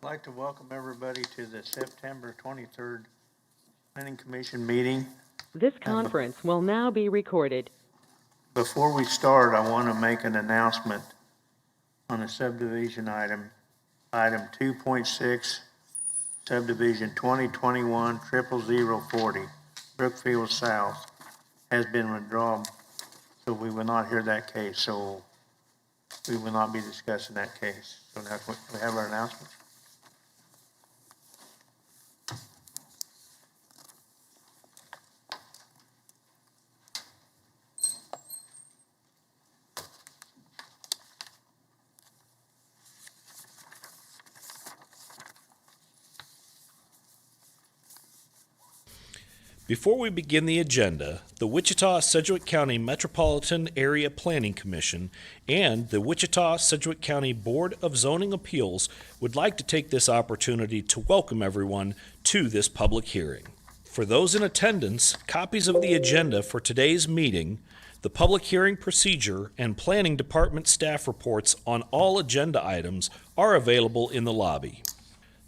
like to welcome everybody to the September 23rd Planning Commission meeting. This conference will now be recorded. Before we start, I want to make an announcement on a subdivision item 2.6, subdivision 2021-00040, Brookfield South, has been withdrawn, so we will not hear that case. So we will not be discussing that case. So now we have our announcement. Before we begin the agenda, the Wichita-Sedgwick County Metropolitan Area Planning Commission and the Wichita-Sedgwick County Board of Zoning Appeals would like to take this opportunity to welcome everyone to this public hearing. For those in attendance, copies of the agenda for today's meeting, the public hearing procedure, and Planning Department staff reports on all agenda items are available in the lobby.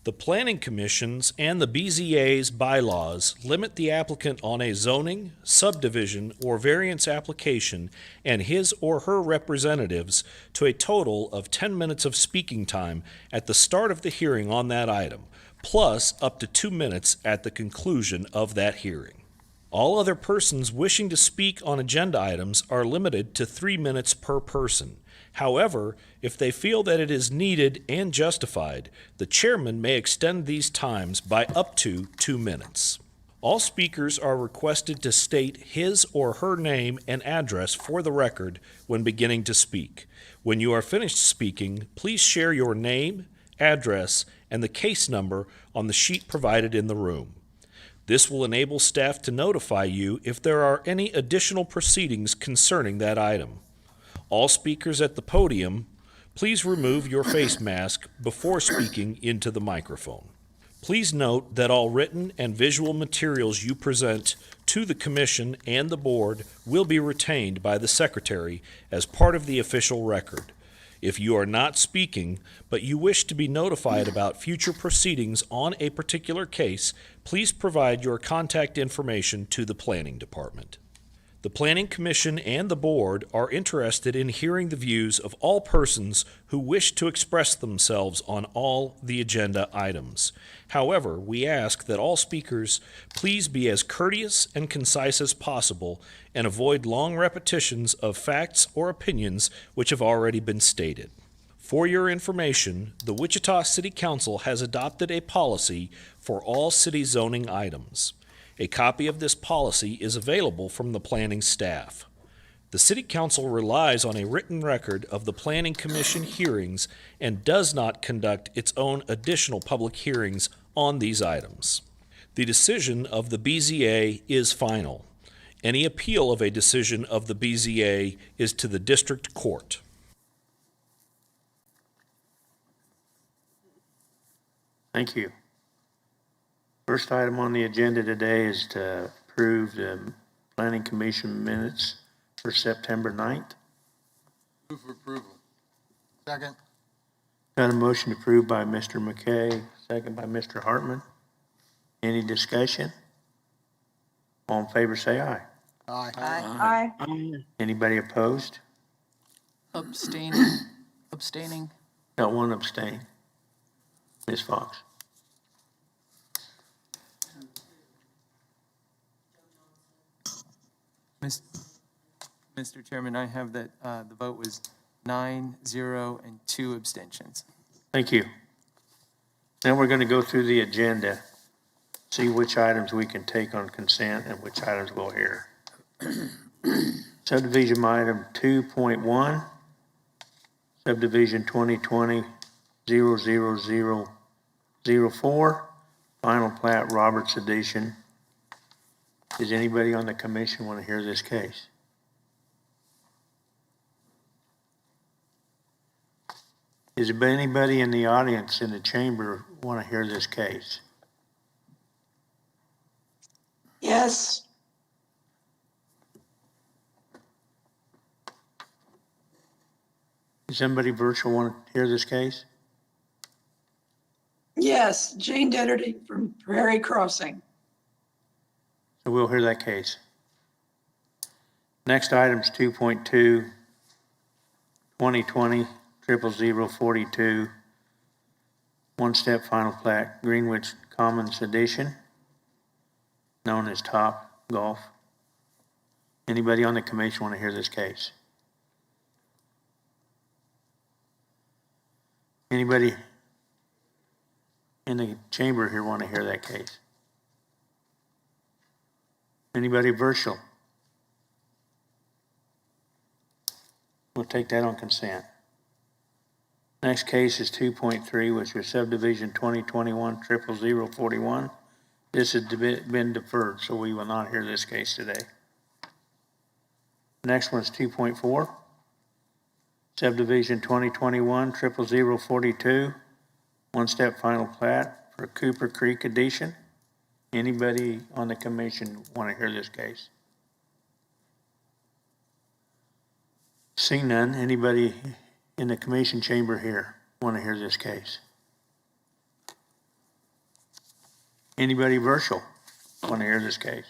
The Planning Commission's and the BZA's bylaws limit the applicant on a zoning, subdivision, or variance application and his or her representatives to a total of 10 minutes of speaking time at the start of the hearing on that item, plus up to 2 minutes at the conclusion of that hearing. All other persons wishing to speak on agenda items are limited to 3 minutes per person. However, if they feel that it is needed and justified, the chairman may extend these times by up to 2 minutes. All speakers are requested to state his or her name and address for the record when beginning to speak. When you are finished speaking, please share your name, address, and the case number on the sheet provided in the room. This will enable staff to notify you if there are any additional proceedings concerning that item. All speakers at the podium, please remove your face mask before speaking into the microphone. Please note that all written and visual materials you present to the Commission and the Board will be retained by the Secretary as part of the official record. If you are not speaking, but you wish to be notified about future proceedings on a particular case, please provide your contact information to the Planning Department. The Planning Commission and the Board are interested in hearing the views of all persons who wish to express themselves on all the agenda items. However, we ask that all speakers please be as courteous and concise as possible and avoid long repetitions of facts or opinions which have already been stated. For your information, the Wichita City Council has adopted a policy for all city zoning items. A copy of this policy is available from the planning staff. The City Council relies on a written record of the Planning Commission hearings and does not conduct its own additional public hearings on these items. The decision of the BZA is final. Any appeal of a decision of the BZA is to the district court. Thank you. First item on the agenda today is to approve the Planning Commission minutes for September 9th. Move for approval. Second. Got a motion approved by Mr. McKay, second by Mr. Hartman. Any discussion? All in favor, say aye. Aye. Aye. Anybody opposed? Abstaining. Got one abstain. Ms. Fox. Mr. Chairman, I have that the vote was 9-0 and 2 abstentions. Thank you. Now we're going to go through the agenda, see which items we can take on consent and which items go here. Subdivision item 2.1, subdivision 2020-00004, final plat Roberts Edition. Does anybody on the commission want to hear this case? Is there anybody in the audience in the chamber want to hear this case? Yes. Does somebody virtual want to hear this case? Yes, Jane Dennerty from Prairie Crossing. So we'll hear that case. Next item is 2.2, 2020 00042, one-step final plat, Greenwich Commons Edition, known as Top Golf. Anybody on the commission want to hear this case? Anybody in the chamber here want to hear that case? Anybody virtual? We'll take that on consent. Next case is 2.3, which is subdivision 2021 00041. This has been deferred, so we will not hear this case today. Next one is 2.4, subdivision 2021 00042, one-step final plat for Cooper Creek Edition. Anybody on the commission want to hear this case? Seeing none, anybody in the commission chamber here want to hear this case? Anybody virtual want to hear this case?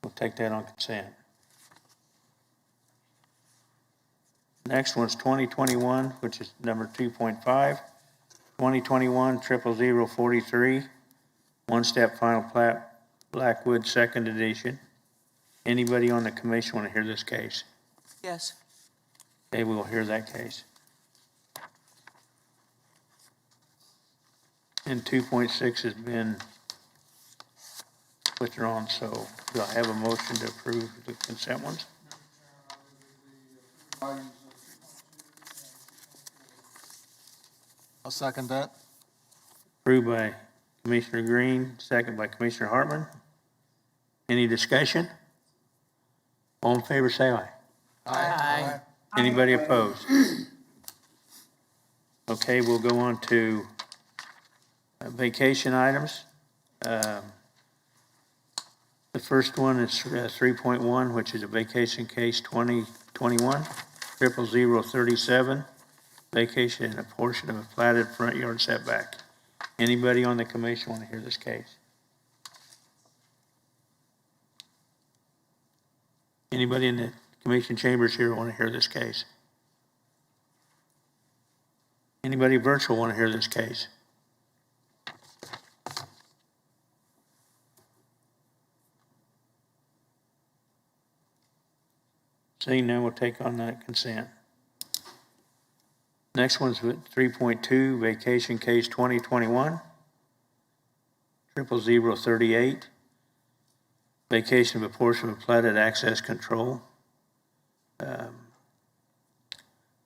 We'll take that on consent. Next one's 2021, which is number 2.5, 2021 00043, one-step final plat, Blackwood Second Edition. Anybody on the commission want to hear this case? Yes. Okay, we will hear that case. And 2.6 has been withdrawn, so do I have a motion to approve the consent ones? I'll second that. Approved by Commissioner Green, second by Commissioner Hartman. Any discussion? All in favor, say aye. Aye. Anybody opposed? Okay, we'll go on to vacation items. The first one is 3.1, which is a vacation case 2021 00037, vacation in a portion of a platted front yard setback. Anybody on the commission want to hear this case? Anybody in the commission chambers here want to hear this case? Anybody virtual want to hear this case? Seeing none, we'll take on that consent. Next one's 3.2, vacation case 2021 00038, vacation of a portion of platted access control,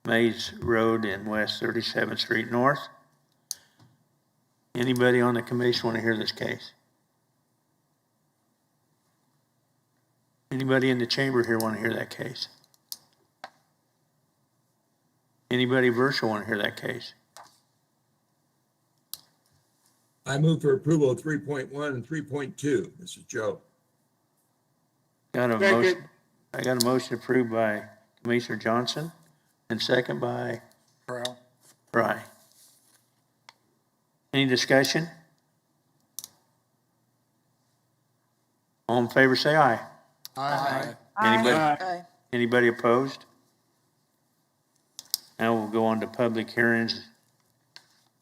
Maize Road in West 37th Street North. Anybody on the commission want to hear this case? Anybody in the chamber here want to hear that case? Anybody virtual want to hear that case? I move for approval of 3.1 and 3.2. This is Joe. Got a Second. motion. I got a motion approved by Commissioner Johnson and second by Corral. Fry. Any discussion? All in favor, say aye. Aye. Anybody, anybody opposed? Now we'll go on to public hearings.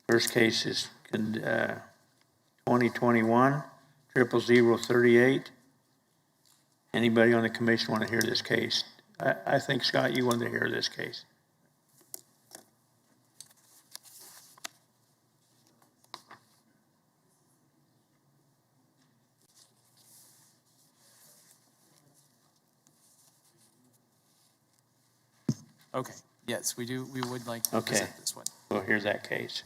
First case is 2021 00038. Anybody on the commission want to hear this case? I think, Scott, you wanted to hear this case. Okay, yes, we do, we would like to Okay. present this one. We'll hear that case.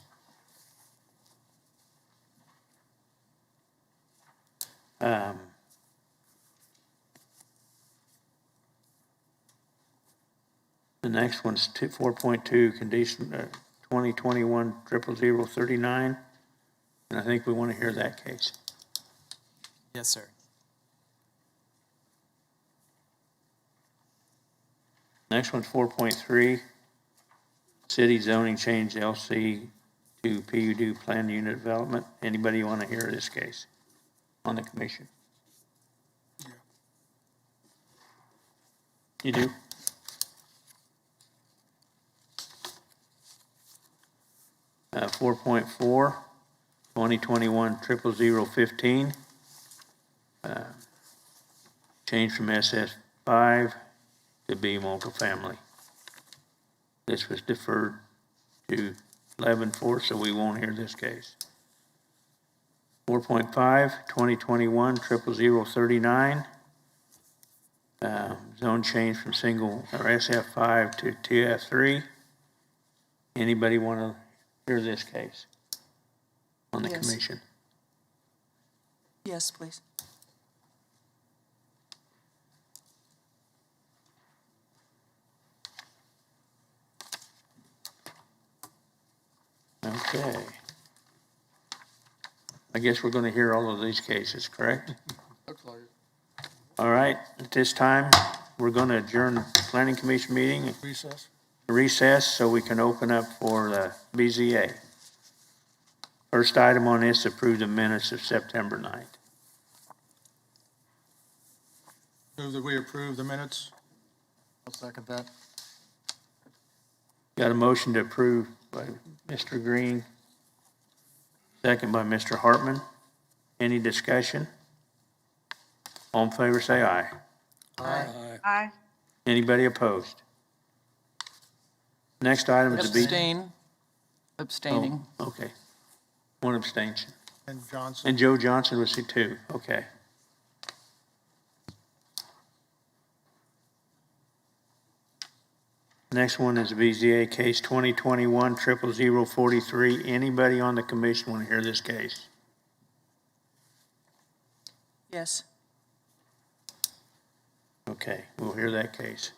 The next one's 4.2, condition 2021 00039, and I think we want to hear that case. Yes, sir. Next one's 4.3, City zoning change LC to PUD planned unit development. Anybody want to hear this case on the commission? You do? Uh, 4.4, 2021-00015. Change from SS5 to B multifamily. This was deferred to 11/4, so we won't hear this case. 4.5, 2021-00039. Zone change from single or SF5 to TF3. Anybody want to hear this case on the Yes. commission? Yes, please. Okay. I guess we're going to hear all of these cases, correct? Looks like it. All right, at this time, we're going to adjourn the planning commission meeting, Recess? recess, so we can open up for the BZA. First item on this, approve the minutes of September 9th. Move that we approve the minutes. I'll second that. Got a motion to approve by Mr. Green, second by Mr. Hartman. Any discussion? All in favor, say aye. Aye. Anybody opposed? Next item is the Abstaining. Oh, okay. One abstention. And Johnson? And Joe Johnson was here too, okay. Next one is BZA case 2021-00043. Anybody on the commission want to hear this case? Yes. Okay, we'll hear that case.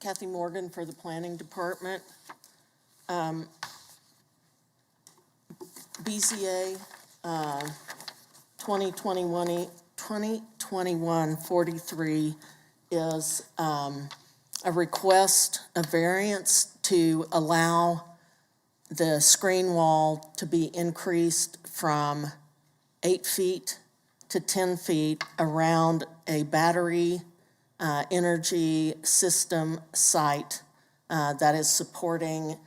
Kathy Morgan for the Planning Department. BZA 2021-43 is a request, a variance to allow the screen wall to be increased from 8 feet to 10 feet around a battery energy system site that is supporting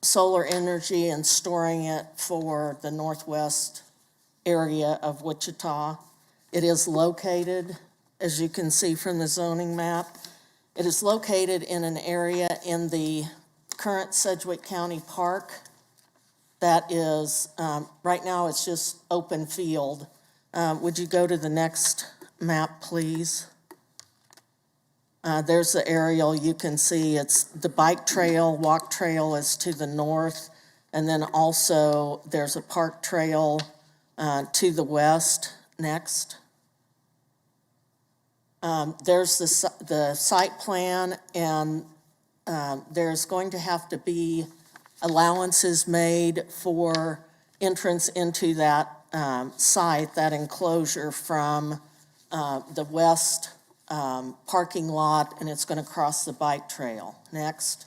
solar energy and storing it for the northwest area of Wichita. It is located, as you can see from the zoning map, it is located in an area in the current Sedgwick County Park that is, right now it's just open field. Would you go to the next map, please? There's the aerial. You can see it's the bike trail, walk trail is to the north, and then also there's a park trail to the west. Next. There's the site plan, and there's going to have to be allowances made for entrance into that site, that enclosure from the west parking lot, and it's going to cross the bike trail. Next.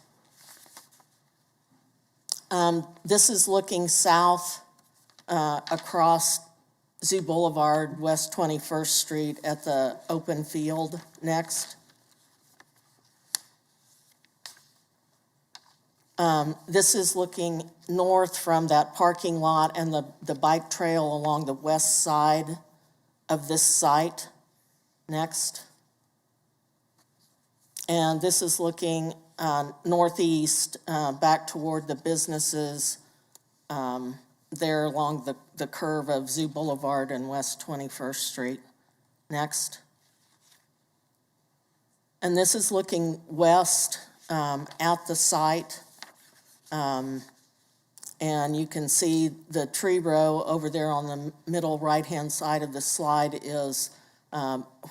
This is looking south across Zoo Boulevard, West 21st Street at the open field. Next. This is looking north from that parking lot and the bike trail along the west side of this site. Next. And this is looking northeast back toward the businesses there along the curve of Zoo Boulevard and West 21st Street. Next. And this is looking west at the site. And you can see the tree row over there on the middle right-hand side of the slide is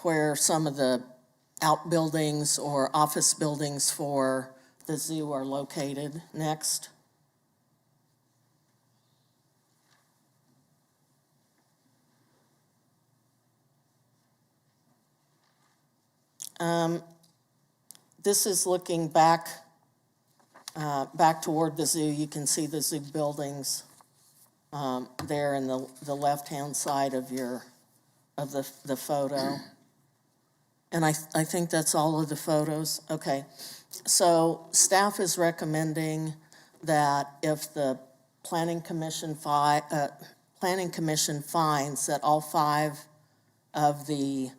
where some of the outbuildings or office buildings for the zoo are located next. This is looking back toward the zoo. You can see the zoo buildings there in the left-hand side of the photo. And I think that's all of the photos. Okay. So staff is recommending that if the Planning Commission finds that all 5 of the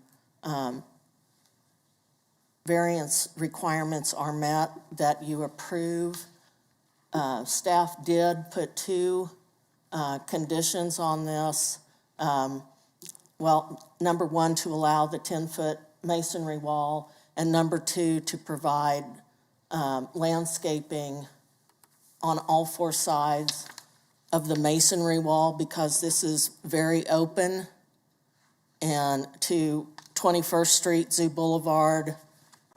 variance requirements are met, that you approve. Staff did put 2 conditions on this. Well, number 1, to allow the 10-foot masonry wall, and number 2, to provide landscaping on all 4 sides of the masonry wall, because this is very open, and to 21st Street, Zoo Boulevard,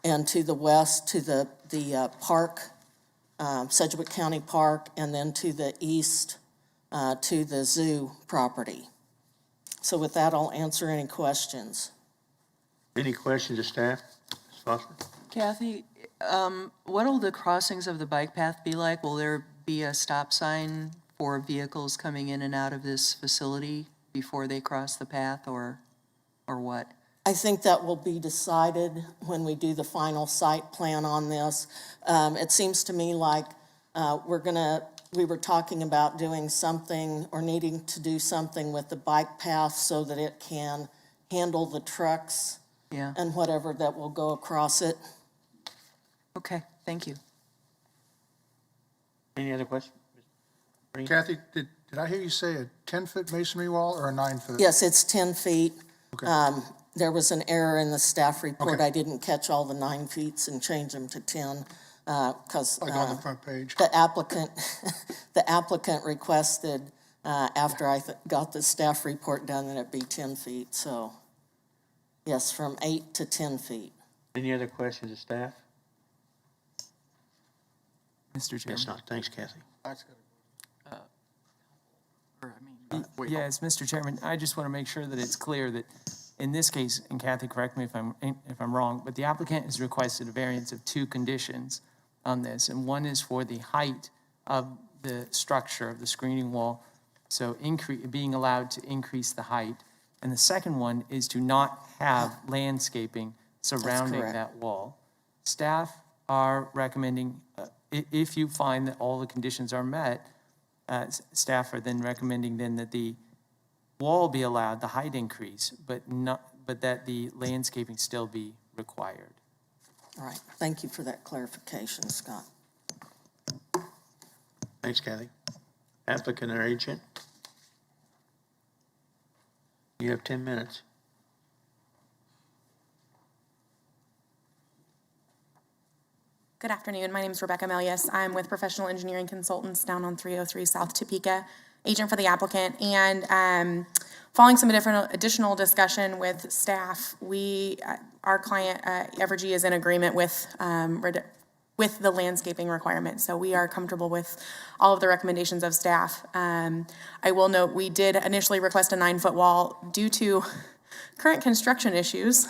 and to the west to the park, Sedgwick County Park, and then to the east to the zoo property. So with that, I'll answer any questions. Any questions of staff? Ms. Foster? Kathy, what will the crossings of the bike path be like? Will there be a stop sign for vehicles coming in and out of this facility before they cross the path, or what? I think that will be decided when we do the final site plan on this. It seems to me like we were talking about doing something or needing to do something with the bike path so that it can handle the trucks and whatever that will go across it. Okay, thank you. Any other questions? Kathy, did I hear you say a 10-foot masonry wall or a 9-foot? Yes, it's 10 feet. Okay. There was an error in the staff report. Okay. I didn't catch all the 9 feet and change them to 10 because Like on the front page. the applicant requested after I got the staff report done that it be 10 feet. So yes, from 8 to 10 feet. Any other questions of staff? Mr. Chairman. Yes, not. Thanks, Kathy. Yes, Mr. Chairman, I just want to make sure that it's clear that in this case, and Kathy, correct me if I'm wrong, but the applicant has requested a variance of 2 conditions on this, and one is for the height of the structure of the screening wall, so being allowed to increase the height, and the second one is to not have landscaping surrounding correct. that wall. Staff are recommending, if you find that all the conditions are met, staff are then recommending then that the wall be allowed, the height increase, but that the landscaping still be required. All right. Thank you for that clarification, Scott. Thanks, Kathy. Applicant or agent? You have 10 minutes. Good afternoon. My name is Rebecca Melius. I'm with Professional Engineering Consultants down on 303 South Topeka, agent for the applicant. And following some additional discussion with staff, our client, Evergy, is in agreement with the landscaping requirement. So we are comfortable with all of the recommendations of staff. I will note we did initially request a 9-foot wall due to current construction issues.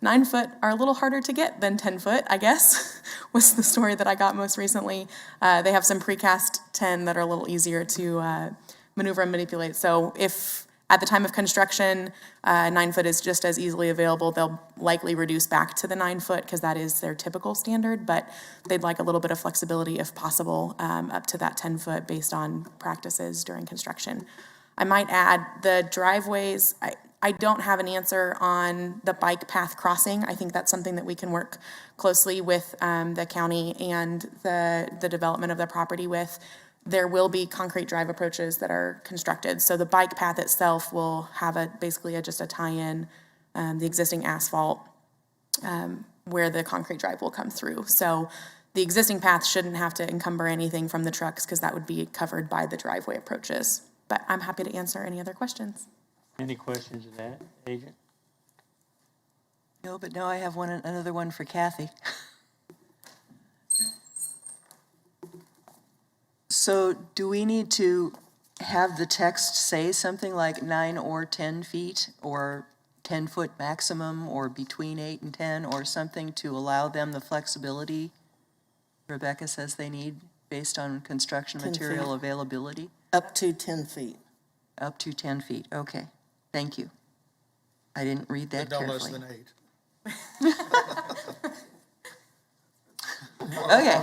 9 foot are a little harder to get than 10 foot, I guess, was the story that I got most recently. They have some precast 10 that are a little easier to maneuver and manipulate. So if at the time of construction, 9 foot is just as easily available, they'll likely reduce back to the 9 foot because that is their typical standard, but they'd like a little bit of flexibility if possible up to that 10 foot based on practices during construction. I might add the driveways, I don't have an answer on the bike path crossing. I think that's something that we can work closely with the county and the development of the property with. There will be concrete drive approaches that are constructed. So the bike path itself will have basically just a tie-in, the existing asphalt where the concrete drive will come through. So the existing path shouldn't have to encumber anything from the trucks because that would be covered by the driveway approaches. But I'm happy to answer any other questions. Any questions of that, agent? No, but now I have another one for Kathy. So do we need to have the text say something like 9 or 10 feet, or 10-foot maximum, or between 8 and 10, or something to allow them the flexibility Rebecca says they need based on construction 10 material feet. availability? Up to 10 feet. Up to 10 feet, okay. Thank you. I didn't read that No less carefully. than 8. Okay,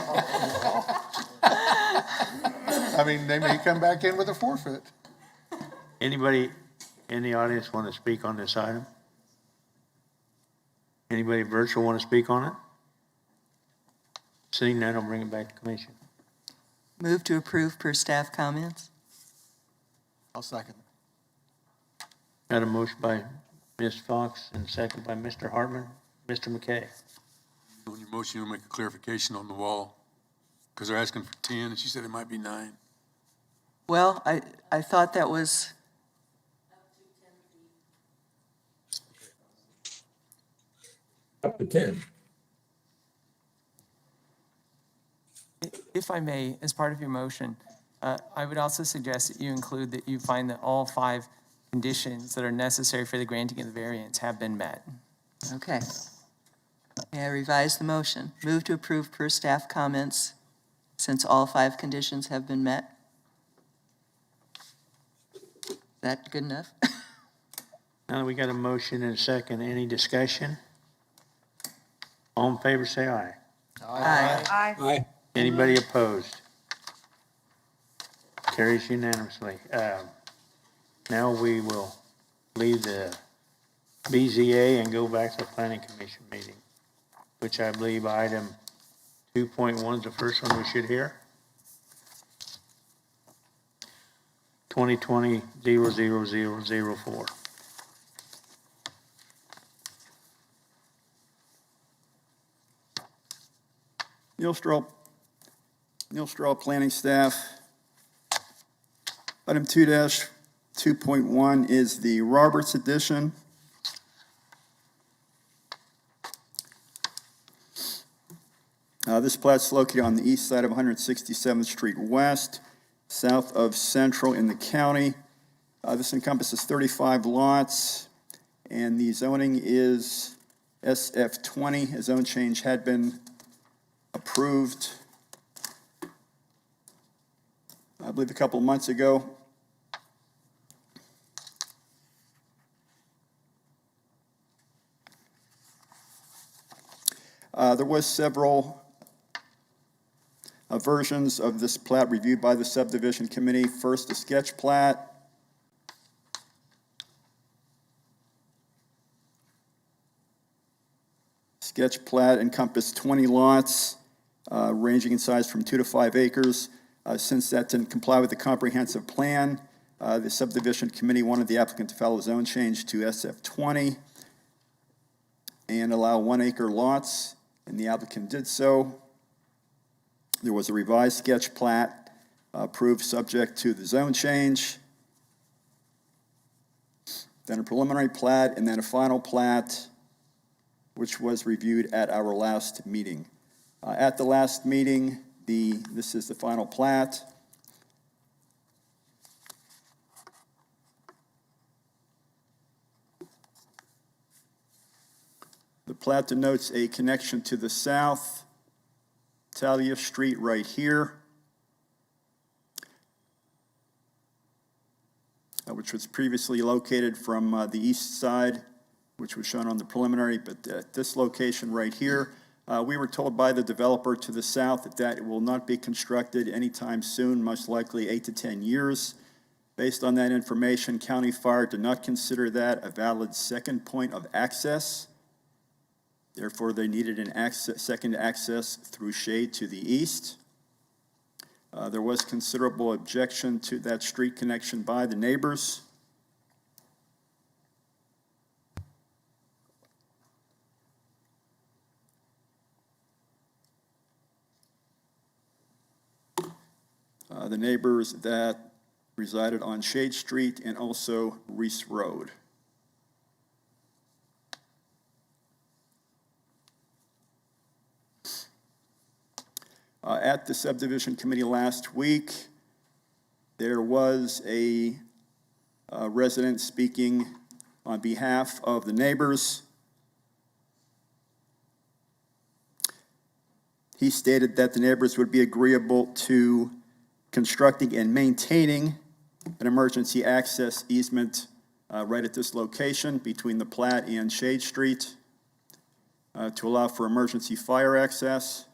I mean, they may come back in with a forfeit. Anybody in the audience want to speak on this item? Anybody virtual want to speak on it? Seeing none, I'll bring it back to commission. move to approve per staff comments. I'll second. Got a motion by Ms. Fox and second by Mr. Hartman. Mr. McKay. On your motion, you'll make a clarification on the wall, because they're asking for 10, and she said it might be 9. Well, I thought that was, Up to 10. If I may, as part of your motion, I would also suggest that you include that you find that all 5 conditions that are necessary for the granting of the variance have been met. okay. May I revise the motion? Move to approve per staff comments since all 5 conditions have been met. Is that good enough? Now that we got a motion and a second, any discussion? All in favor, say aye. Aye. Aye. Anybody opposed? Carries unanimously. Now we will leave the BZA and go back to the Planning Commission meeting, which I believe item 2.1 is the first one we should hear. 2020-00004. Neil Straw, Planning Staff. Item 2-2.1 is the Roberts Edition. This plat's located on the east side of 167th Street West, south of Central in the county. This encompasses 35 lots, and the zoning is SF20. A zone change had been approved, I believe, a couple of months ago. There was several versions of this plat reviewed by the subdivision committee. First, a sketch plat. Sketch plat encompassed 20 lots, ranging in size from 2 to 5 acres. Since that didn't comply with the comprehensive plan, the subdivision committee wanted the applicant to follow zone change to SF20 and allow 1-acre lots, and the applicant did so. There was a revised sketch plat approved subject to the zone change, then a preliminary plat, and then a final plat, which was reviewed at our last meeting. At the last meeting, this is the final plat. The plat denotes a connection to the south, Talia Street right here, which was previously located from the east side, which was shown on the preliminary, but at this location right here, we were told by the developer to the south that it will not be constructed anytime soon, most likely 8 to 10 years. Based on that information, County Fire did not consider that a valid second point of access. Therefore, they needed an second access through shade to the east. There was considerable objection to that street connection by the neighbors. The neighbors that resided on Shade Street and also Reese Road. At the subdivision committee last week, there was a resident speaking on behalf of the neighbors. He stated that the neighbors would be agreeable to constructing and maintaining an emergency access easement right at this location between the Platte and Shade Street to allow for emergency fire access.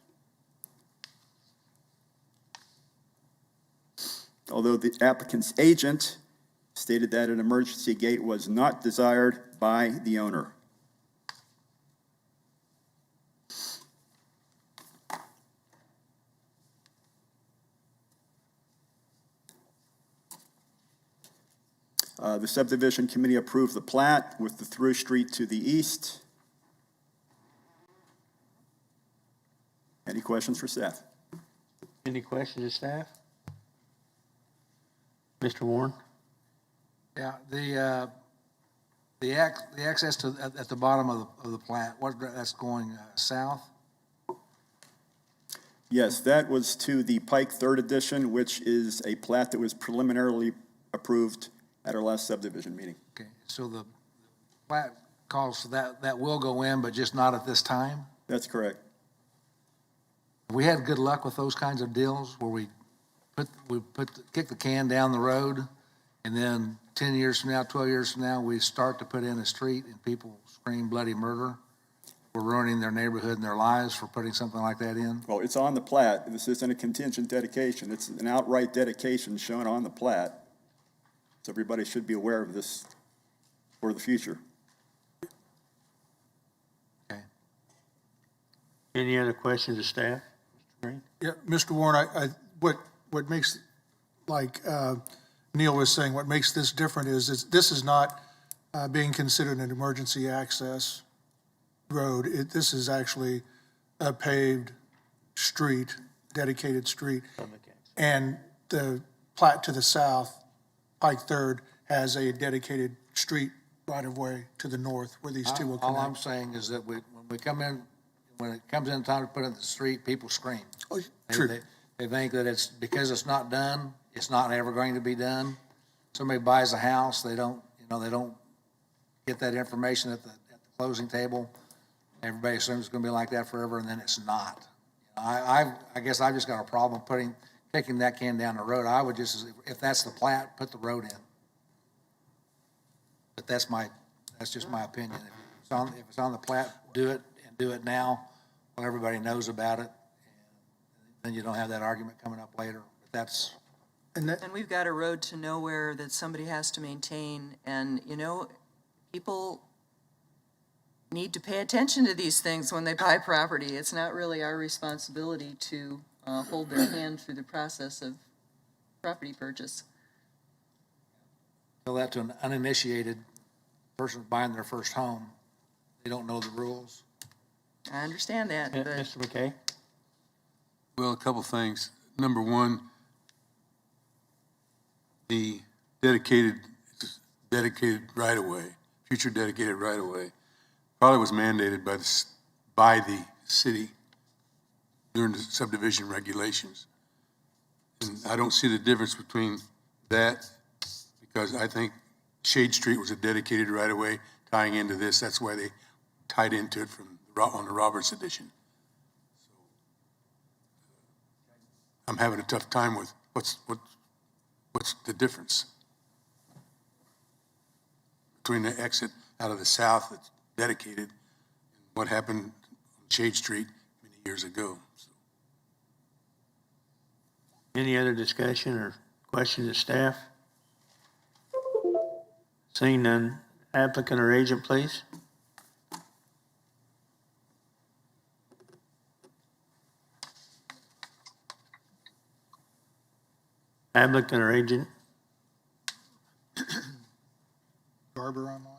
Although the applicant's agent stated that an emergency gate was not desired by the owner. The subdivision committee approved the plat with the through street to the east. Any questions for staff? Any questions of staff? Mr. Warren? Yeah, the access to, at the bottom of the plant, that's going south? Yes, that was to the Pike Third Edition, which is a plat that was preliminarily approved at our last subdivision meeting. Okay, so the plat calls for that will go in, but just not at this time? That's correct. We had good luck with those kinds of deals where we kick the can down the road, and then 10 years from now, 12 years from now, we start to put in a street and people scream bloody murder. We're ruining their neighborhood and their lives for putting something like that in. Well, it's on the plat. This isn't a contingent dedication. It's an outright dedication shown on the plat. So everybody should be aware of this for the future. Okay. Any other questions of staff? Mr. Green? Yeah, Mr. Warren, what makes, like Neil was saying, what makes this different is this is not being considered an emergency access road. This is actually a paved street, dedicated street. And the plat to the south, Pike Third, has a dedicated street right-of-way to the north where these two will connect. All I'm saying is that when it comes in time to put in the street, people scream. Oh, true. They think that it's because it's not done, it's not ever going to be done. Somebody buys a house, they don't get that information at the closing table. Everybody assumes it's going to be like that forever, and then it's not. I guess I've just got a problem kicking that can down the road. I would just, if that's the plat, put the road in. But that's just my opinion. If it's on the plat, do it, and do it now, while everybody knows about it. And then you don't have that argument coming up later. But that's. And we've got a road to nowhere that somebody has to maintain, and, people need to pay attention to these things when they buy property. It's not really our responsibility to hold their hand through the process of property purchase. Tell that to an uninitiated person buying their first home. They don't know the rules. I understand that, but Mr. McKay? Well, a couple things. Number one, the dedicated right-of-way, future dedicated right-of-way, probably was mandated by the city during the subdivision regulations. And I don't see the difference between that, because I think Shade Street was a dedicated right-of-way tying into this. That's why they tied into it on the Roberts edition. So I'm having a tough time with what's the difference between the exit out of the south that's dedicated and what happened on Shade Street many years ago. So. Any other discussion or questions of staff? Seeing none, applicant or agent, please. Applicant or agent? Garber online?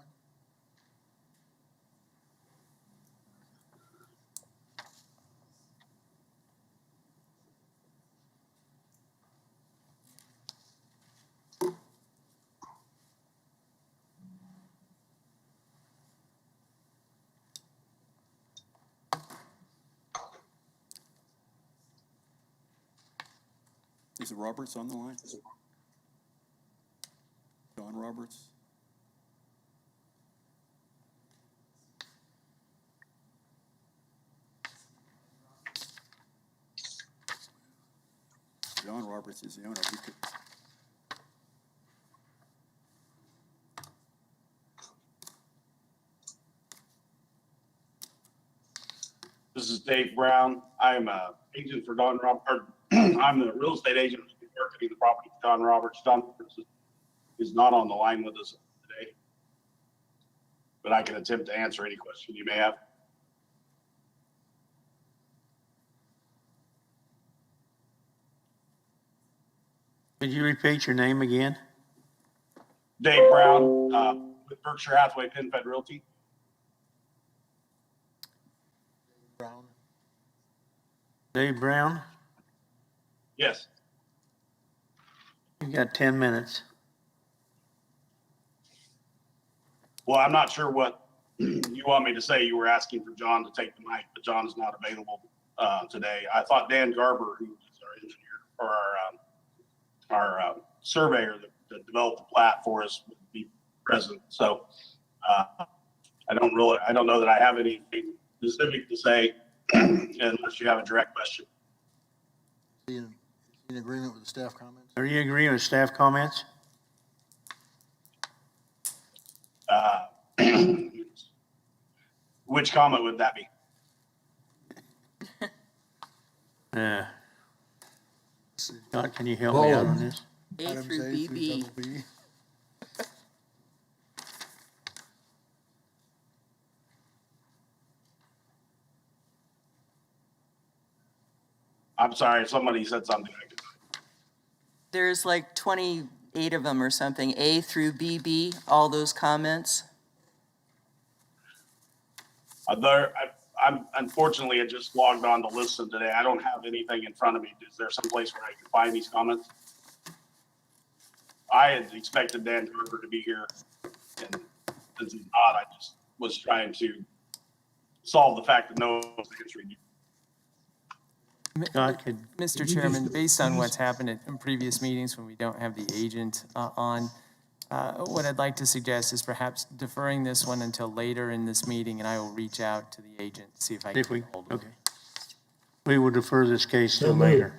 Is it Roberts on the line? John Roberts? John Roberts is the owner. We could, This is Dave Brown. I'm a agent for Don Robert. I'm the real estate agent who's been marketing the property for Don Roberts. Don Roberts is not on the line with us today, but I can attempt to answer any question you may have. Could you repeat your name again? Dave Brown, with Berkshire Hathaway PenFed Realty. Dave Brown? Yes. You got 10 minutes. Well, I'm not sure what you want me to say. You were asking for John to take the mic, but John is not available today. I thought Dan Garber, who is our engineer or our surveyor that developed the plat for us, would be present. So I don't know that I have anything specific to say unless you have a direct question. In agreement with the staff comments? Are you agreeing with staff comments? Which comment would that be? Scott, can you help me out on this? A Items through A through BB. double B. I'm sorry, somebody said something. There's like 28 of them or something, A through BB, all those comments. I'm unfortunately, I just logged on to listen today. I don't have anything in front of me. Is there some place where I can find these comments? I had expected Dan Garber to be here, and as he's not, I just was trying to solve the fact that no one was answering you. Scott, could Mr. Chairman, based on what's happened in previous meetings when we don't have the agent on, what I'd like to suggest is perhaps deferring this one until later in this meeting, and I will reach out to the agent, to see if I can if we, get hold of okay. him. We will defer this case till moved. later.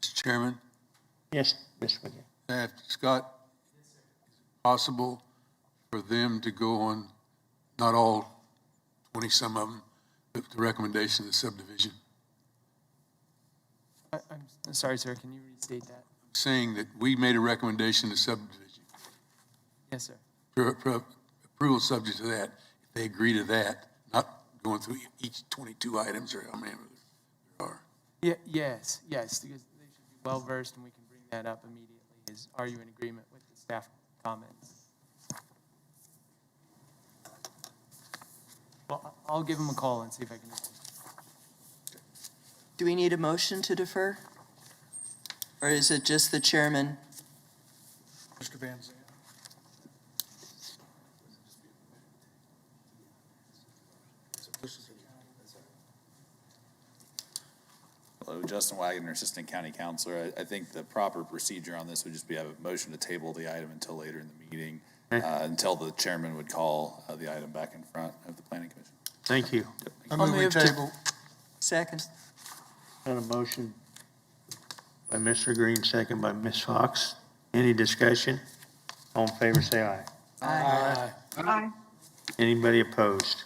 Mr. Chairman, Yes, Mr. McGee. Scott, is it possible for them to go on, not all 20-some of them, but the recommendation of the subdivision? I'm sorry, sir, can you restate that? Saying that we made a recommendation to subdivision, Yes, sir. approval subject to that, if they agree to that, not going through each 22 items or how many there are. Yeah, yes, because they should be well-versed, and we can bring that up immediately. Are you in agreement with the staff comments? Well, I'll give him a call and see if I can. Do we need a motion to defer? Or is it just the chairman? Mr. Van Zandt. Hello, Justin Wagner, Assistant County Counselor. I think the proper procedure on this would just be have a motion to table the item until later in the meeting, until the chairman would call the item back in front of the Planning Commission. Thank you. I move we table. Second. Got a motion by Mr. Green, second by Ms. Fox. Any discussion? All in favor, say aye. Aye. Anybody opposed?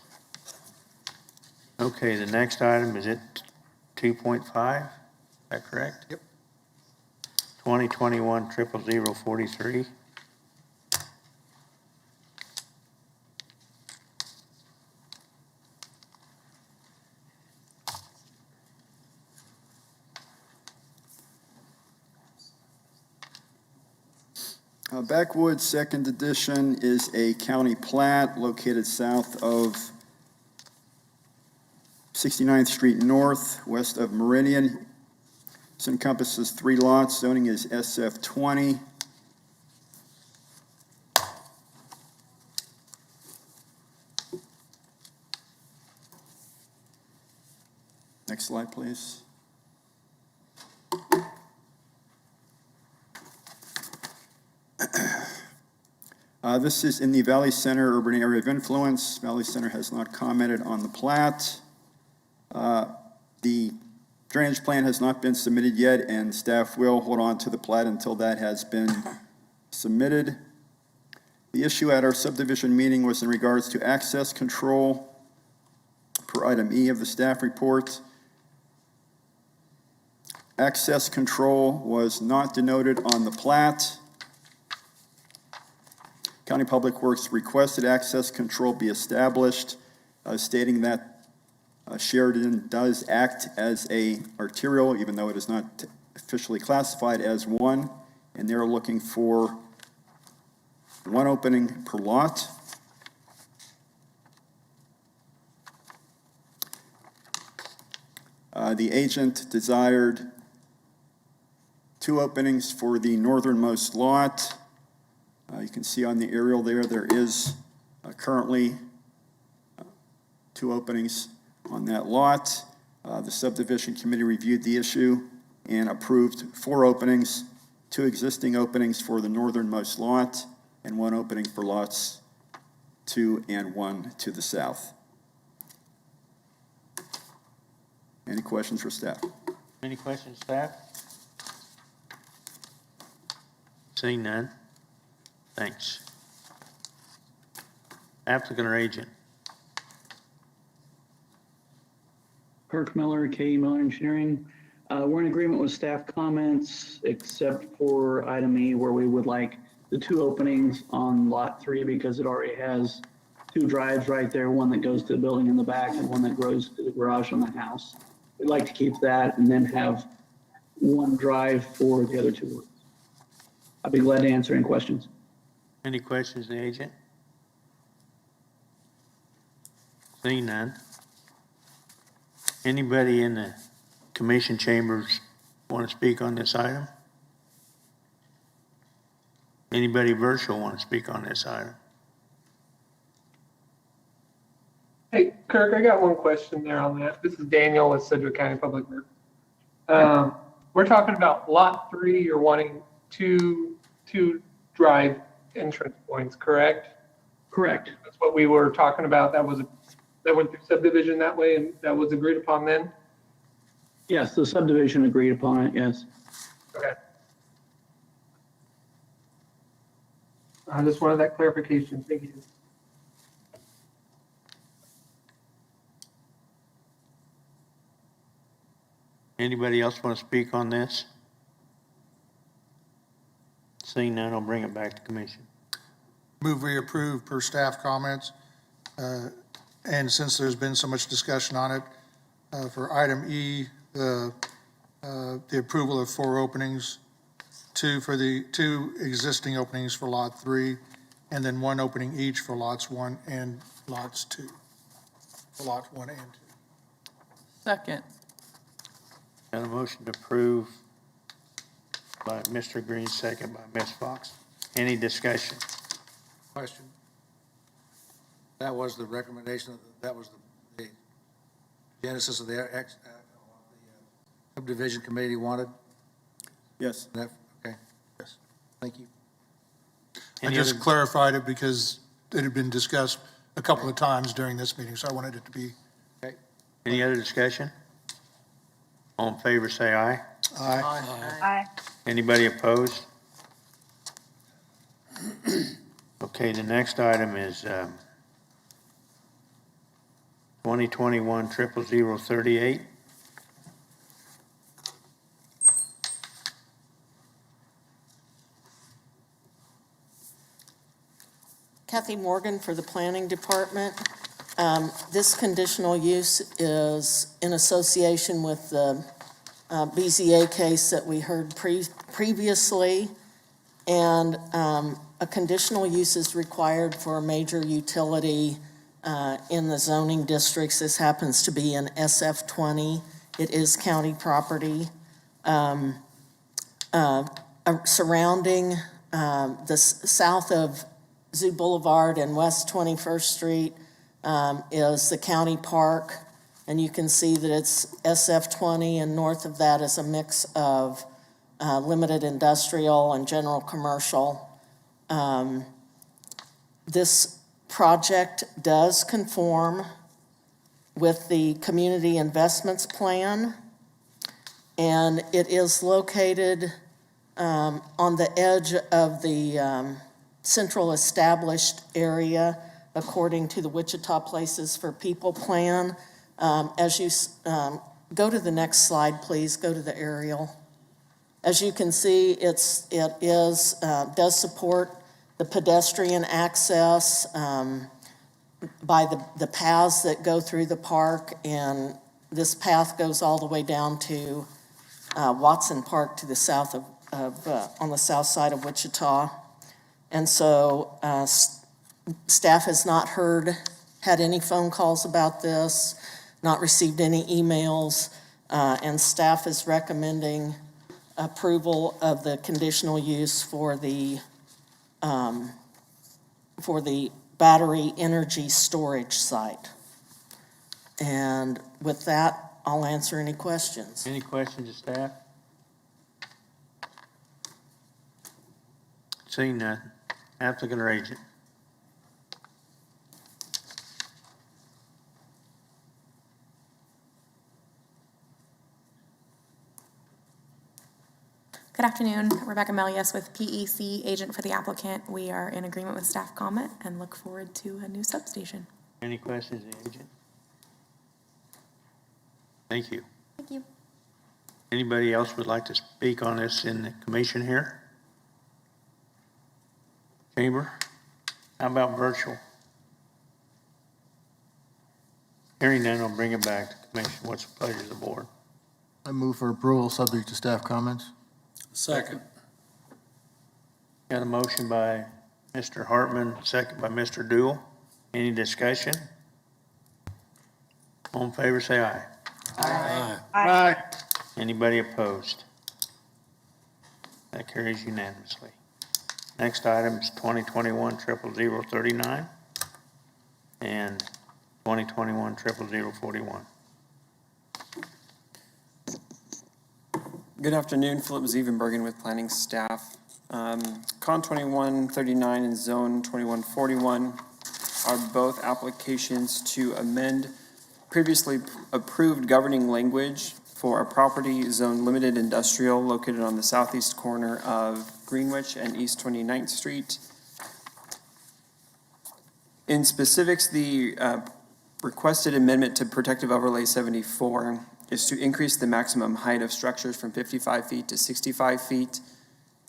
Okay, the next item is at 2.5, is that correct? Yep. 2021-00043. Backwoods Second Edition is a county plat located south of 69th Street North, west of Meridian. This encompasses 3 lots. Zoning is SF20. Next slide, please. This is in the Valley Center urban area of influence. Valley Center has not commented on the plat. The drainage plan has not been submitted yet, and staff will hold on to the plat until that has been submitted. The issue at our subdivision meeting was in regards to access control per item E of the staff report. Access control was not denoted on the plat. County Public Works requested access control be established, stating that Sheridan does act as a arterial, even though it is not officially classified as one, and they're looking for one opening per lot. The agent desired 2 openings for the northernmost lot. You can see on the aerial there is currently 2 openings on that lot. The subdivision committee reviewed the issue and approved 4 openings, 2 existing openings for the northernmost lot, and 1 opening for lots 2 and 1 to the south. Any questions for staff? Any questions, staff? Seeing none. Thanks. Applicant or agent? Kirk Miller, KE Miller Engineering. We're in agreement with staff comments, except for item E, where we would like the 2 openings on lot 3, because it already has 2 drives right there, one that goes to the building in the back and one that goes to the garage on the house. We'd like to keep that and then have 1 drive for the other 2 lots. I'd be glad to answer any questions. Any questions, the agent? Seeing none. Anybody in the commission chambers want to speak on this item? Anybody virtual want to speak on this item? Hey, Kirk, I got one question there on that. This is Daniel with Sedgwick County Public Works. We're talking about lot 3, you're wanting two drive entrance points, correct? Correct. That's what we were talking about. That went through subdivision that way, and that was agreed upon then? Yes, the subdivision agreed upon it, yes. Okay. I just wanted that clarification. Thank you. Anybody else want to speak on this? Seeing none, I'll bring it back to commission. Move we approve per staff comments. And since there's been so much discussion on it, for item E, the approval of 4 openings, 2 for the 2 existing openings for lot 3, and then 1 opening each for lots 1 and lots 2. For lots 1 and 2. Second. Got a motion to approve by Mr. Green, second by Ms. Fox. Any discussion? Question. That was the recommendation, that was the genesis of the subdivision committee wanted? Yes. Okay, yes, thank you. I just clarified it because it had been discussed a couple of times during this meeting, so I wanted it to be. Okay. Any other discussion? All in favor, say aye. Aye. Aye. Anybody opposed? Okay, the next item is 2021-00038. Kathy Morgan for the Planning Department. This conditional use is in association with the BZA case that we heard previously. And a conditional use is required for a major utility in the zoning districts. This happens to be in SF20. It is county property. Surrounding the south of Zoo Boulevard and West 21st Street is the county park. And you can see that it's SF20, and north of that is a mix of limited industrial and general commercial. This project does conform with the Community Investments Plan, and it is located on the edge of the central established area according to the Wichita Places for People Plan. As you go to the next slide, please, go to the aerial. As you can see, it does support the pedestrian access by the paths that go through the park, and this path goes all the way down to Watson Park to the south on the south side of Wichita. And so staff has not had any phone calls about this, not received any emails, and staff is recommending approval of the conditional use for the battery energy storage site. And with that, I'll answer any questions. Any questions of staff? Seeing none. Applicant or agent? Good afternoon, Rebecca Melius with PEC, agent for the applicant. We are in agreement with staff comment and look forward to a new substation. Any questions of the agent? Thank you. Thank you. Anybody else would like to speak on this in the commission here? Chamber? How about virtual? Hearing none, I'll bring it back to commission. What's the pleasure of the board? I move for approval, subject to staff comments. Second. Got a motion by Mr. Hartman, second by Mr. Dool. Any discussion? All in favor, say aye. Aye. Aye. Anybody opposed? That carries unanimously. Next item is 2021-00039 and 2021-00041. Good afternoon, Philip Zievenbergen with planning staff. Con 2139 and Zone 2141 are both applications to amend previously approved governing language for a property zone limited industrial located on the southeast corner of Greenwich and East 29th Street. In specifics, the requested amendment to Protective Overlay 74 is to increase the maximum height of structures from 55 feet to 65 feet.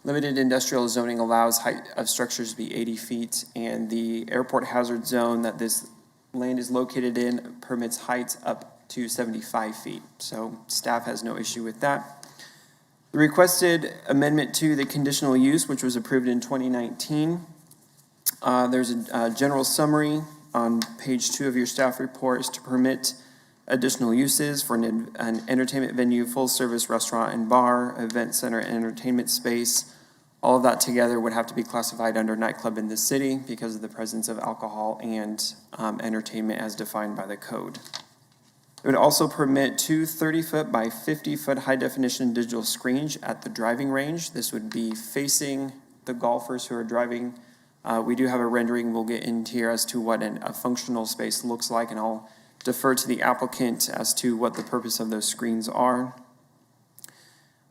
Limited industrial zoning allows height of structures to be 80 feet, and the airport hazard zone that this land is located in permits heights up to 75 feet. So staff has no issue with that. The requested amendment to the conditional use, which was approved in 2019, there's a general summary on page 2 of your staff report, is to permit additional uses for an entertainment venue, full-service restaurant and bar, event center, and entertainment space. All of that together would have to be classified under nightclub in the city because of the presence of alcohol and entertainment as defined by the code. It would also permit 2 30-foot by 50-foot high-definition digital screens at the driving range. This would be facing the golfers who are driving. We do have a rendering we'll get into here as to what a functional space looks like, and I'll defer to the applicant as to what the purpose of those screens are.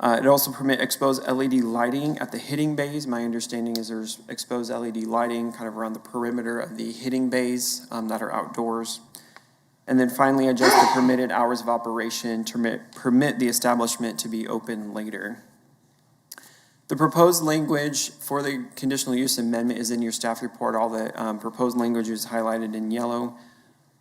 It also permit exposed LED lighting at the hitting bays. My understanding is there's exposed LED lighting kind of around the perimeter of the hitting bays that are outdoors. And then finally, adjust the permitted hours of operation to permit the establishment to be open later. The proposed language for the conditional use amendment is in your staff report. All the proposed language is highlighted in yellow.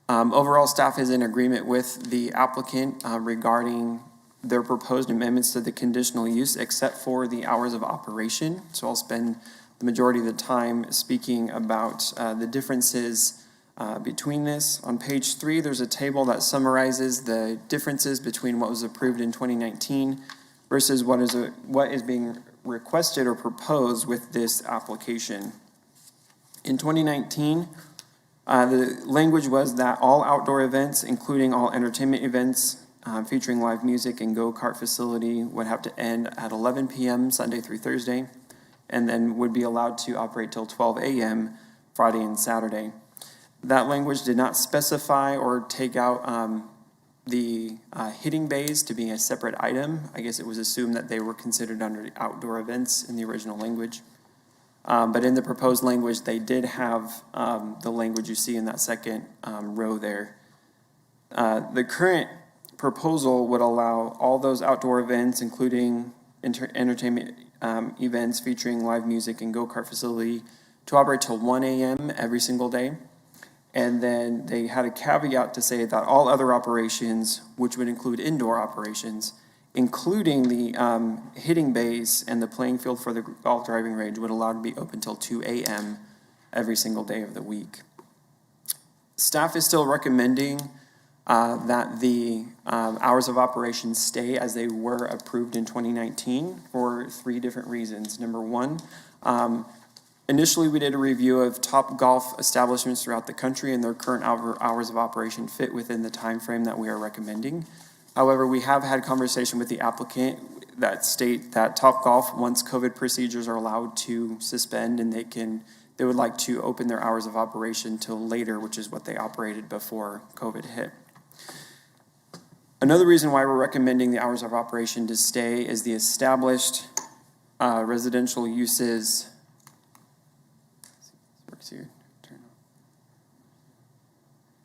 Overall, staff is in agreement with the applicant regarding their proposed amendments to the conditional use, except for the hours of operation. So I'll spend the majority of the time speaking about the differences between this. On page 3, there's a table that summarizes the differences between what was approved in 2019 versus what is being requested or proposed with this application. In 2019, the language was that all outdoor events, including all entertainment events featuring live music and go-kart facility, would have to end at 11 p.m. Sunday through Thursday, and then would be allowed to operate till 12 a.m. Friday and Saturday. That language did not specify or take out the hitting bays to be a separate item. I guess it was assumed that they were considered under outdoor events in the original language. But in the proposed language, they did have the language you see in that second row there. The current proposal would allow all those outdoor events, including entertainment events featuring live music and go-kart facility, to operate till 1 a.m. every single day. And then they had a caveat to say that all other operations, which would include indoor operations, including the hitting bays and the playing field for the golf driving range, would allow to be open till 2 a.m. every single day of the week. Staff is still recommending that the hours of operation stay as they were approved in 2019 for 3 different reasons. Number one, initially we did a review of top golf establishments throughout the country, and their current hours of operation fit within the time frame that we are recommending. However, we have had conversation with the applicant that state that Top Golf, once COVID procedures are allowed to suspend, and they would like to open their hours of operation till later, which is what they operated before COVID hit. Another reason why we're recommending the hours of operation to stay is the established residential uses.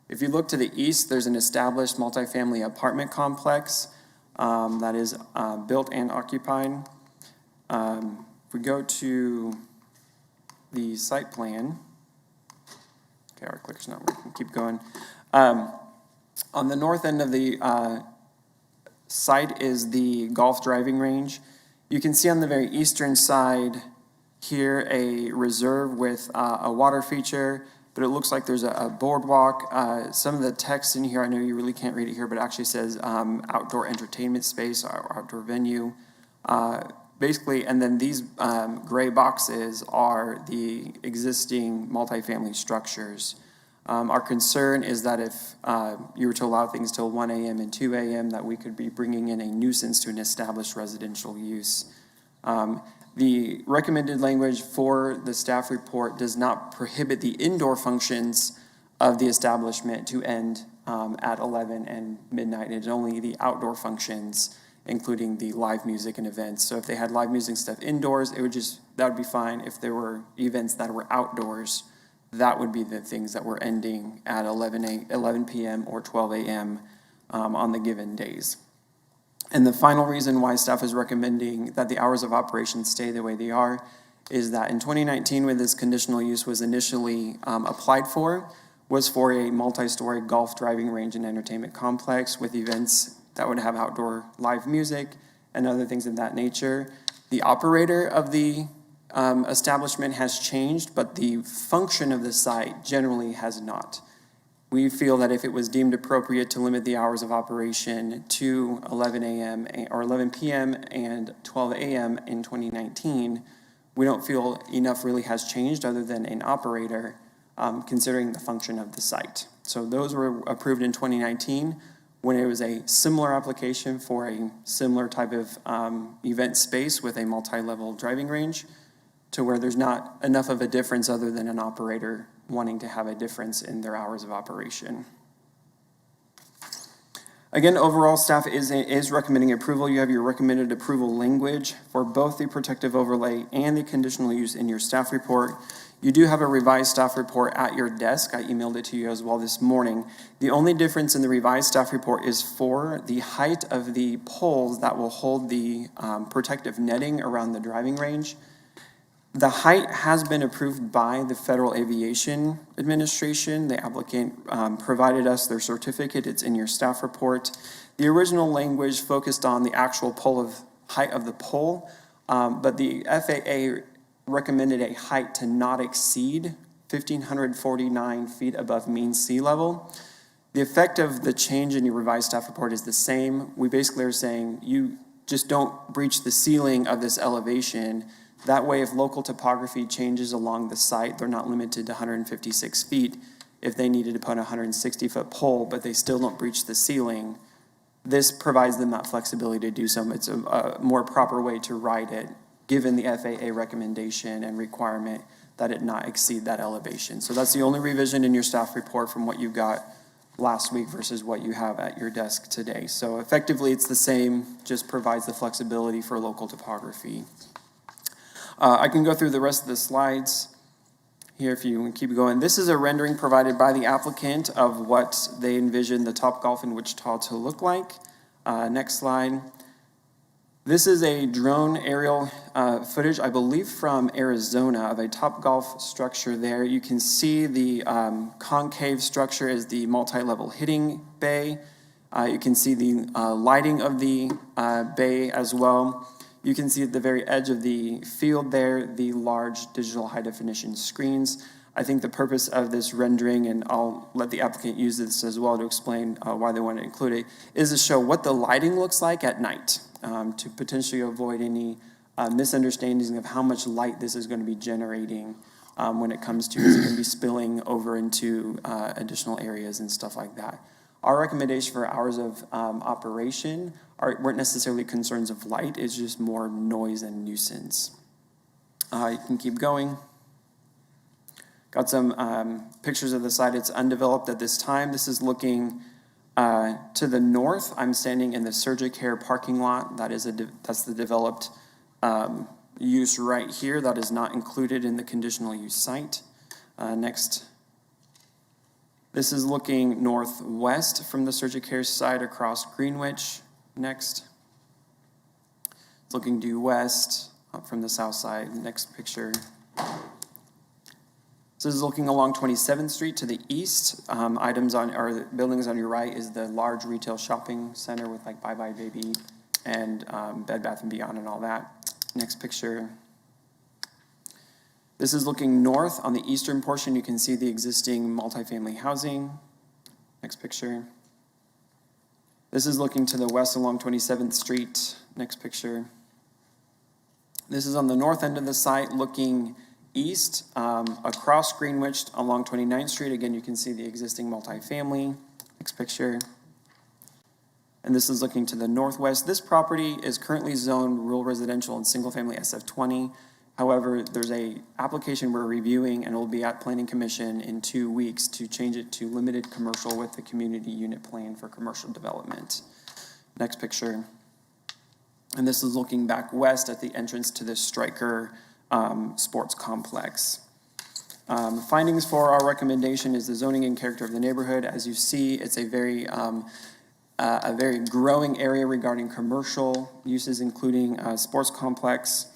If you look to the east, there's an established multifamily apartment complex that is built and occupied. If we go to the site plan, okay, our clicker's not working, keep going. On the north end of the site is the golf driving range. You can see on the very eastern side here a reserve with a water feature, but it looks like there's a boardwalk. Some of the text in here, I know you really can't read it here, but it actually says outdoor entertainment space or outdoor venue. Basically, and then these gray boxes are the existing multifamily structures. Our concern is that if you were to allow things till 1 a.m. and 2 a.m., that we could be bringing in a nuisance to an established residential use. The recommended language for the staff report does not prohibit the indoor functions of the establishment to end at 11 and midnight. It's only the outdoor functions, including the live music and events. So if they had live music stuff indoors, that would be fine. If there were events that were outdoors, that would be the things that were ending at 11 p.m. or 12 a.m. On the given days. And the final reason why staff is recommending that the hours of operation stay the way they are is that in 2019, when this conditional use was initially applied for, was for a multi-story golf driving range and entertainment complex with events that would have outdoor live music and other things of that nature. The operator of the establishment has changed, but the function of the site generally has not. We feel that if it was deemed appropriate to limit the hours of operation to 11 a.m. or 11 p.m. and 12 a.m. in 2019, we don't feel enough really has changed other than an operator considering the function of the site. So those were approved in 2019 when it was a similar application for a similar type of event space with a multi-level driving range, to where there's not enough of a difference other than an operator wanting to have a difference in their hours of operation. Again, overall, staff is recommending approval. You have your recommended approval language for both the protective overlay and the conditional use in your staff report. You do have a revised staff report at your desk. I emailed it to you as well this morning. The only difference in the revised staff report is for the height of the poles that will hold the protective netting around the driving range. The height has been approved by the Federal Aviation Administration. The applicant provided us their certificate. It's in your staff report. The original language focused on the actual height of the pole, but the FAA recommended a height to not exceed 1,549 feet above mean sea level. The effect of the change in your revised staff report is the same. We basically are saying you just don't breach the ceiling of this elevation. That way, if local topography changes along the site, they're not limited to 156 feet. If they needed to put a 160-foot pole, but they still don't breach the ceiling, this provides them that flexibility to do so. It's a more proper way to write it, given the FAA recommendation and requirement that it not exceed that elevation. So that's the only revision in your staff report from what you got last week versus what you have at your desk today. So effectively, it's the same, just provides the flexibility for local topography. I can go through the rest of the slides here if you keep going. This is a rendering provided by the applicant of what they envision the Topgolf in Wichita to look like. Next slide. This is a drone aerial footage, I believe from Arizona, of a Topgolf structure there. You can see the concave structure is the multi-level hitting bay. You can see the lighting of the bay as well. You can see at the very edge of the field there, the large digital high definition screens. I think the purpose of this rendering, and I'll let the applicant use this as well to explain why they want to include it, is to show what the lighting looks like at night, to potentially avoid any misunderstandings of how much light this is going to be generating when it comes to, is it going to be spilling over into additional areas and stuff like that. Our recommendation for hours of operation weren't necessarily concerns of light, it's just more noise and nuisance. You can keep going. Got some pictures of the site. It's undeveloped at this time. This is looking to the north. I'm standing in the Surgicare parking lot. That's the developed use right here. That is not included in the conditional use site. Next. This is looking northwest from the Surgicare site across Greenwich. Next. It's looking due west up from the south side. Next picture. So this is looking along 27th Street to the east. The buildings on your right is the large retail shopping center with like Bye Bye Baby and Bed Bath & Beyond and all that. Next picture. This is looking north on the eastern portion. You can see the existing multifamily housing. Next picture. This is looking to the west along 27th Street. Next picture. This is on the north end of the site looking east across Greenwich along 29th Street. Again, you can see the existing multifamily. Next picture. And this is looking to the northwest. This property is currently zoned rural residential and single family SF20. However, there's a application we're reviewing and it will be at Planning Commission in 2 weeks to change it to limited commercial with the community unit plan for commercial development. Next picture. And this is looking back west at the entrance to the Stryker sports complex. Findings for our recommendation is the zoning and character of the neighborhood. As you see, it's a very growing area regarding commercial uses, including sports complex.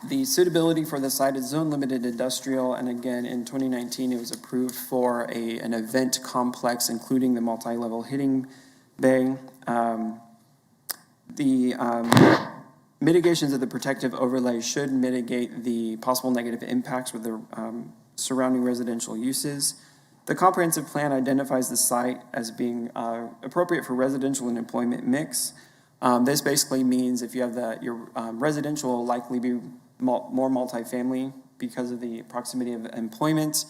The suitability for the site is zone limited industrial, and again, in 2019, it was approved for an event complex, including the multi-level hitting bay. The mitigations of the protective overlay should mitigate the possible negative impacts with the surrounding residential uses. The comprehensive plan identifies the site as being appropriate for residential and employment mix. This basically means if you have your residential will likely be more multifamily because of the proximity of employment,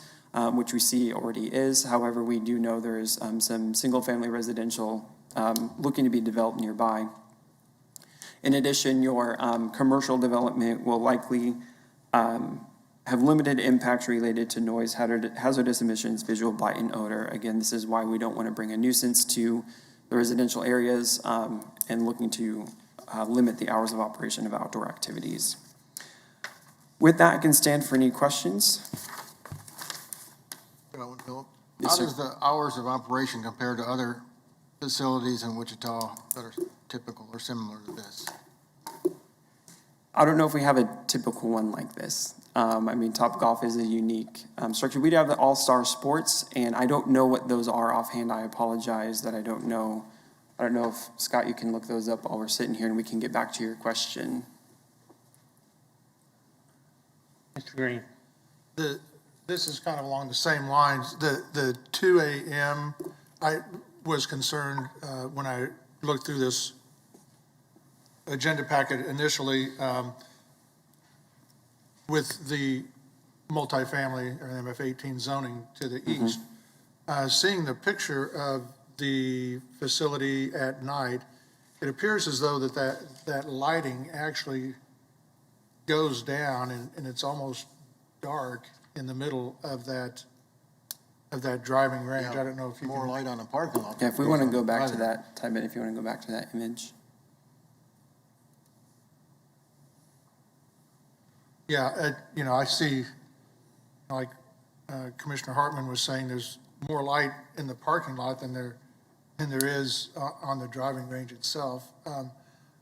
which we see already is. However, we do know there is some single-family residential looking to be developed nearby. In addition, your commercial development will likely have limited impacts related to noise, hazardous emissions, visual blight, and odor. Again, this is why we don't want to bring a nuisance to the residential areas and looking to limit the hours of operation of outdoor activities. With that, I can stand for any questions. Philip? Yes, How sir. does the hours of operation compare to other facilities in Wichita that are typical or similar to this? I don't know if we have a typical one like this. Topgolf is a unique structure. We do have the All-Star Sports, and I don't know what those are offhand. I apologize that I don't know. I don't know if, Scott, you can look those up while we're sitting here, and we can get back to your question. Mr. Green. This is kind of along the same lines. The 2 a.m., I was concerned when I looked through this agenda packet initially with the multifamily or MF18 zoning to the east. Seeing the picture of the facility at night, it appears as though that lighting actually goes down and it's almost dark in the middle of that driving range. I don't know if you More can. light on the parking lot. Yeah, if we want to go back to that, type in if you want to go back to that image. Yeah, you know, I see, like Commissioner Hartman was saying, there's more light in the parking lot than there is on the driving range itself.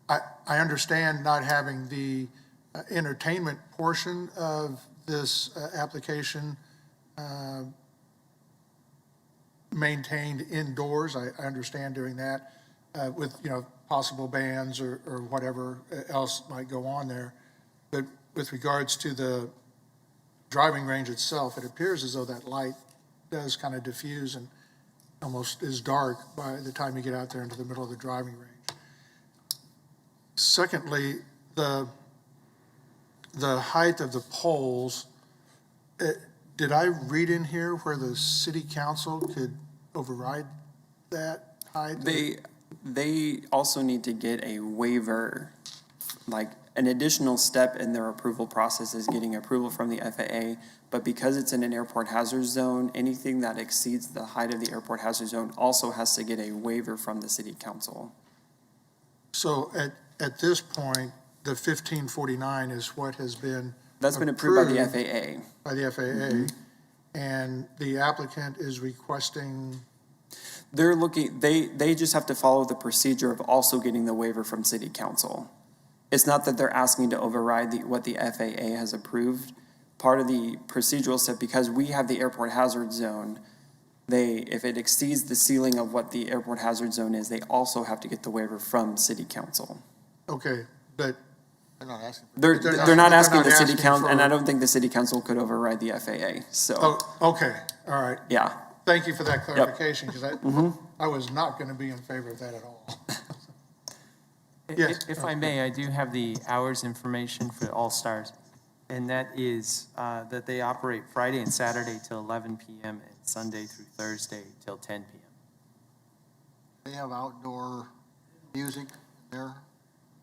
I understand not having the entertainment portion of this application maintained indoors. I understand doing that with, you know, possible bands or whatever else might go on there. But with regards to the driving range itself, it appears as though that light does kind of diffuse and almost is dark by the time you get out there into the middle of the driving range. Secondly, the height of the poles, did I read in here where the city council could override that height? They also need to get a waiver, like an additional step in their approval process is getting approval from the FAA, but because it's in an airport hazard zone, anything that exceeds the height of the airport hazard zone also has to get a waiver from the city council. So at this point, the 1549 is what has been That's been approved by the FAA. By the FAA. Mm-hmm. And the applicant is requesting? They're looking, they just have to follow the procedure of also getting the waiver from city council. It's not that they're asking to override what the FAA has approved. Part of the procedural step, because we have the airport hazard zone, if it exceeds the ceiling of what the airport hazard zone is, they also have to get the waiver from city council. Okay, but They're not asking. They're not asking the city council, and I don't think the city council could override the FAA, so. Oh, okay, all right. Yeah. Thank you for that clarification, because I was not going to be in favor of that at all. Yes. If I may, I do have the hours information for All Stars, and that is that they operate Friday and Saturday till 11 p.m. and Sunday through Thursday till 10 p.m. They have outdoor music there?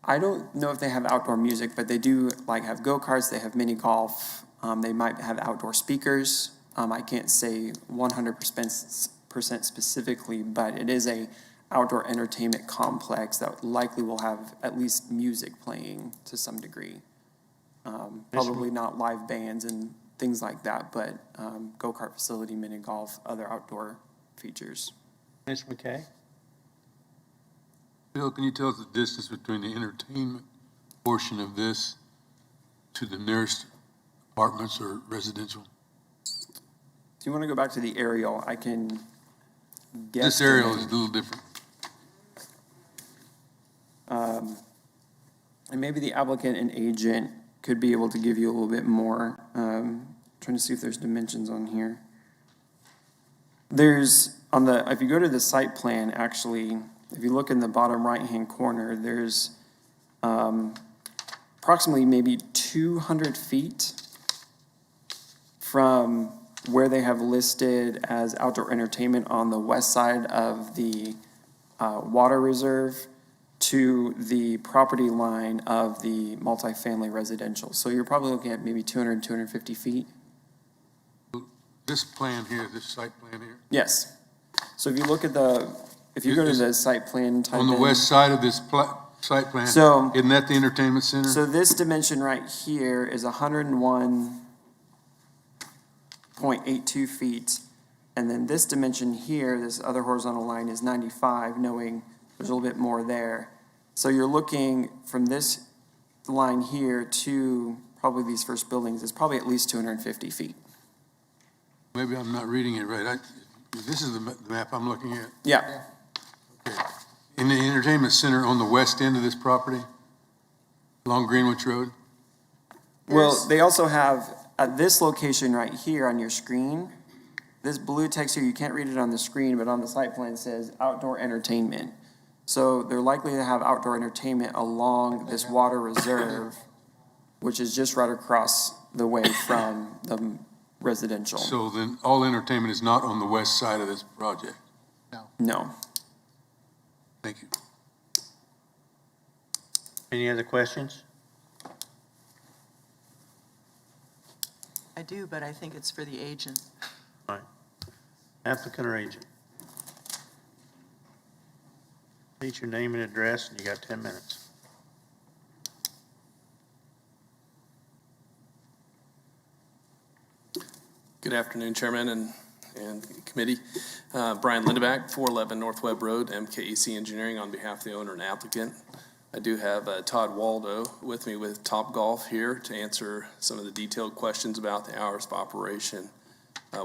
I don't know if they have outdoor music, but they do like have go-karts, they have mini golf, they might have outdoor speakers. I can't say 100% specifically, but it is a outdoor entertainment complex that likely will have at least music playing to some degree. Probably not live bands and things like that, but go-kart facility, mini golf, other outdoor features. Ms. McKay? Bill, can you tell us the distance between the entertainment portion of this to the nearest apartments or residential? If you want to go back to the aerial, I can guess. This aerial is a little different. And maybe the applicant and agent could be able to give you a little bit more. Trying to see if there's dimensions on here. There's, if you go to the site plan, actually, if you look in the bottom right-hand corner, there's approximately maybe 200 feet from where they have listed as outdoor entertainment on the west side of the water reserve to the property line of the multifamily residential. So you're probably looking at maybe 200, 250 feet. This plan here, this site plan here? Yes. So if you look at if you go to the site plan. On the west side of this site plan, So- isn't that the entertainment center? So this dimension right here is 101.82 feet. And then this dimension here, this other horizontal line is 95, knowing there's a little bit more there. So you're looking from this line here to probably these first buildings, it's probably at least 250 feet. Maybe I'm not reading it right. This is the map I'm looking at. Yeah. Okay. In the entertainment center on the west end of this property, along Greenwich Road? Well, they also have, at this location right here on your screen, this blue text here, you can't read it on the screen, but on the site plan it says outdoor entertainment. So they're likely to have outdoor entertainment along this water reserve, which is just right across the way from the residential. So then all entertainment is not on the west side of this project? No. Thank you. Any other questions? do, but I think it's for the agent. All right. Applicant or agent? State your name and address, and you got 10 minutes. Good afternoon, Chairman and committee. Brian Lindeback, 411 North Webb Road, MKEC Engineering, on behalf of the owner and applicant. I do have Todd Waldo with me with Topgolf here to answer some of the detailed questions about the hours of operation.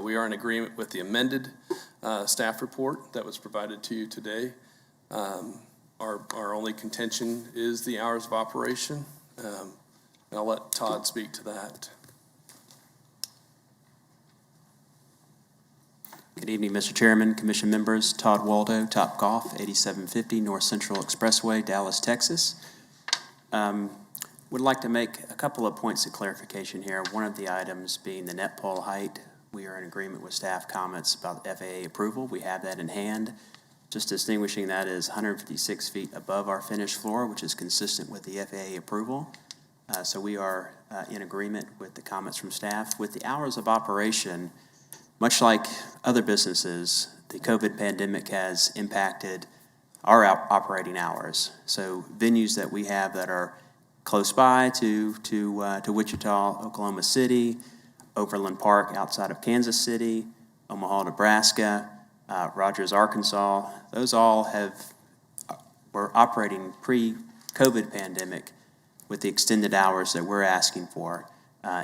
We are in agreement with the amended staff report that was provided to you today. Our only contention is the hours of operation. And I'll let Todd speak to that. Good evening, Mr. Chairman, Commission members. Todd Waldo, Topgolf, 8750 North Central Expressway, Dallas, Texas. Would like to make a couple of points of clarification here. One of the items being the net pole height. We are in agreement with staff comments about FAA approval. We have that in hand. Just distinguishing that is 156 feet above our finished floor, which is consistent with the FAA approval. So we are in agreement with the comments from staff. With the hours of operation, much like other businesses, the COVID pandemic has impacted our operating hours. So venues that we have that are close by to Wichita, Oklahoma City, Overland Park outside of Kansas City, Omaha, Nebraska, Rogers, Arkansas, those all were operating pre-COVID pandemic with the extended hours that we're asking for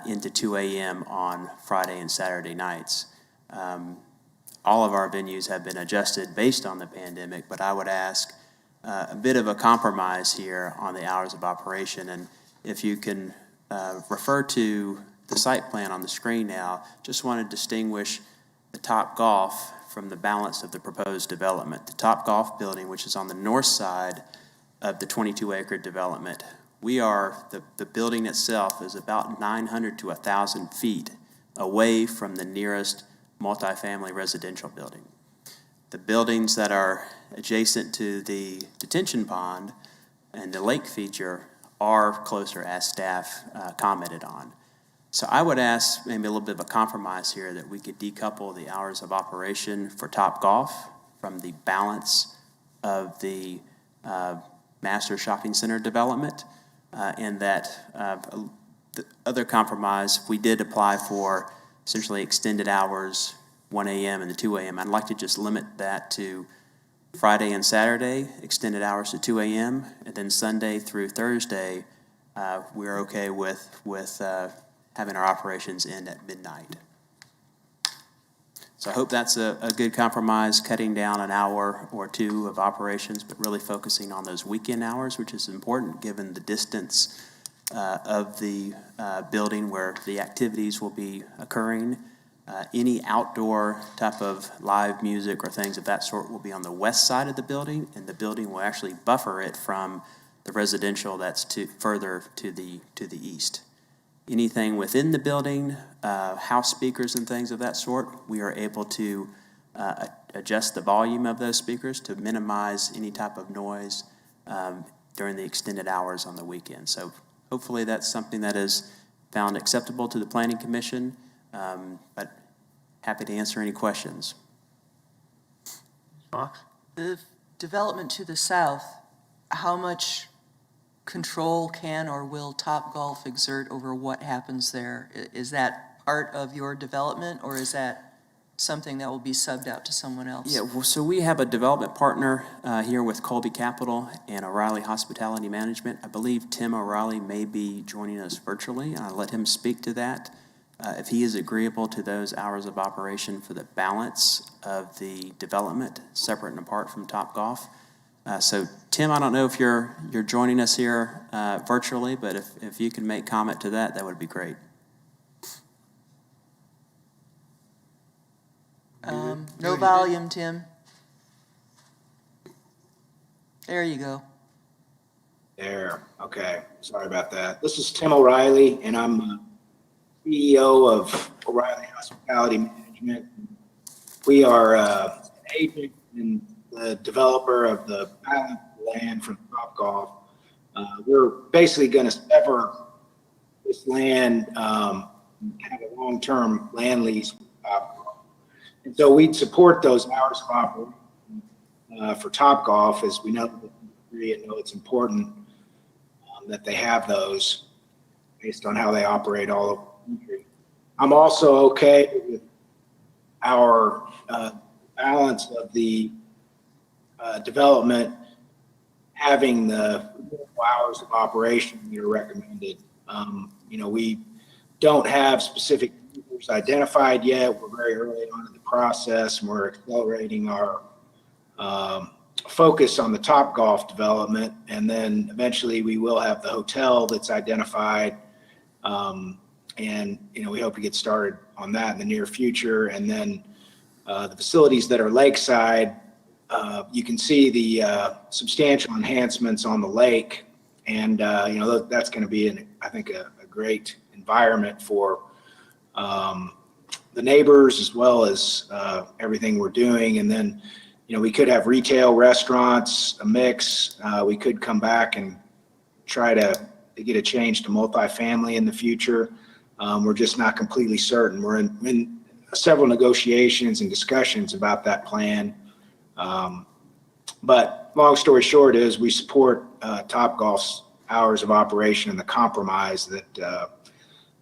into 2 a.m. on Friday and Saturday nights. All of our venues have been adjusted based on the pandemic, but I would ask a bit of a compromise here on the hours of operation. And if you can refer to the site plan on the screen now, just want to distinguish the Topgolf from the balance of the proposed development. The Topgolf building, which is on the north side of the 22-acre development, the building itself is about 900 to 1,000 feet away from the nearest multifamily residential building. The buildings that are adjacent to the detention pond and the lake feature are closer, as staff commented on. So I would ask maybe a little bit of a compromise here that we could decouple the hours of operation for Topgolf from the balance of the master shopping center development, and that the other compromise, we did apply for essentially extended hours, 1 a.m. and the 2 a.m. I'd like to just limit that to Friday and Saturday, extended hours to 2 a.m., and then Sunday through Thursday, we're okay with having our operations end at midnight. So I hope that's a good compromise, cutting down an hour or two of operations, but really focusing on those weekend hours, which is important given the distance of the building where the activities will be occurring. Any outdoor type of live music or things of that sort will be on the west side of the building, and the building will actually buffer it from the residential that's further to the east. Anything within the building, house speakers and things of that sort, we are able to adjust the volume of those speakers to minimize any type of noise during the extended hours on the weekend. So hopefully that's something that is found acceptable to the Planning Commission, but happy to answer any questions. Fox? The development to the south, how much control can or will Topgolf exert over what happens there? Is that part of your development, or is that something that will be subbed out to someone else? Yeah, well, so we have a development partner here with Colby Capital and O'Reilly Hospitality Management. I believe Tim O'Reilly may be joining us virtually. I'll let him speak to that. If he is agreeable to those hours of operation for the balance of the development, separate and apart from Topgolf. So Tim, I don't know if you're joining us here virtually, but if you can make comment to that, that would be great. No volume, Tim. There you go. There, okay, sorry about that. This is Tim O'Reilly, and I'm CEO of O'Reilly Hospitality Management. We are an agent and the developer of the balance of land from Topgolf. We're basically going to sever this land have a long-term land lease with Topgolf. And so we'd support those hours of operation for Topgolf, as we know it's important that they have those based on how they operate all over the country. I'm also okay with our balance of the development having the hours of operation that are recommended. We don't have specific users identified yet. We're very early on in the process, and we're accelerating our focus on the Topgolf development. And then eventually we will have the hotel that's identified. And we hope to get started on that in the near future. And then the facilities that are lakeside, you can see the substantial enhancements on the lake. And, that's going to be, I think, a great environment for the neighbors as well as everything we're doing. And then, we could have retail, restaurants, a mix. We could come back and try to get a change to multifamily in the future. We're just not completely certain. We're in several negotiations and discussions about that plan. But long story short is we support Topgolf's hours of operation and the compromise that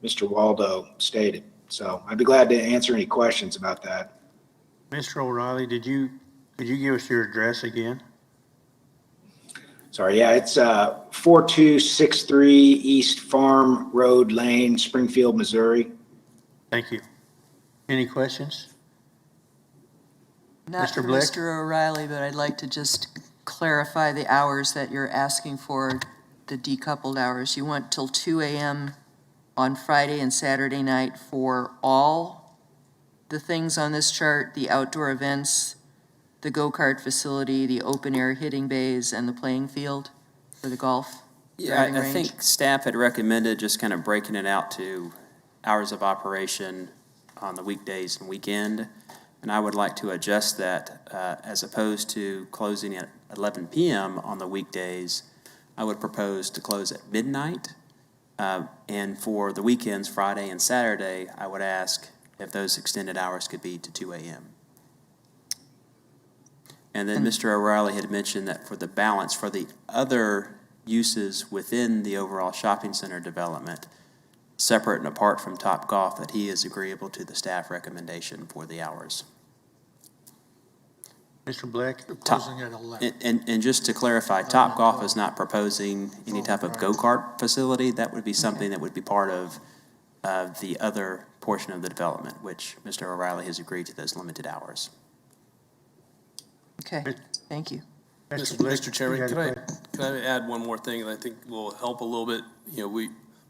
Mr. Waldo stated. So I'd be glad to answer any questions about that. Mr. O'Reilly, could you give us your address again? Sorry, yeah, it's 4263 East Farm Road Lane, Springfield, Missouri. Thank you. Any questions? Not for Mr. Blick? Mr. O'Reilly, but I'd like to just clarify the hours that you're asking for, the decoupled hours. You want till 2 a.m. on Friday and Saturday night for all the things on this chart, the outdoor events, the go-kart facility, the open-air hitting bays, and the playing field for the golf driving I range? think staff had recommended just kind of breaking it out to hours of operation on the weekdays and weekend. And I would like to adjust that as opposed to closing at 11 p.m. on the weekdays. I would propose to close at midnight. And for the weekends, Friday and Saturday, I would ask if those extended hours could be to 2 a.m. And then Mr. O'Reilly had mentioned that for the balance, for the other uses within the overall shopping center development, separate and apart from Topgolf, that he is agreeable to the staff recommendation for the hours. Mr. Black? Closing at 11. And just to clarify, Topgolf is not proposing any type of go-kart facility. That would be something that would be part of the other portion of the development, which Mr. O'Reilly has agreed to those limited hours. Okay, thank you. Mr. Chairman, can I add one more thing that I think will help a little bit?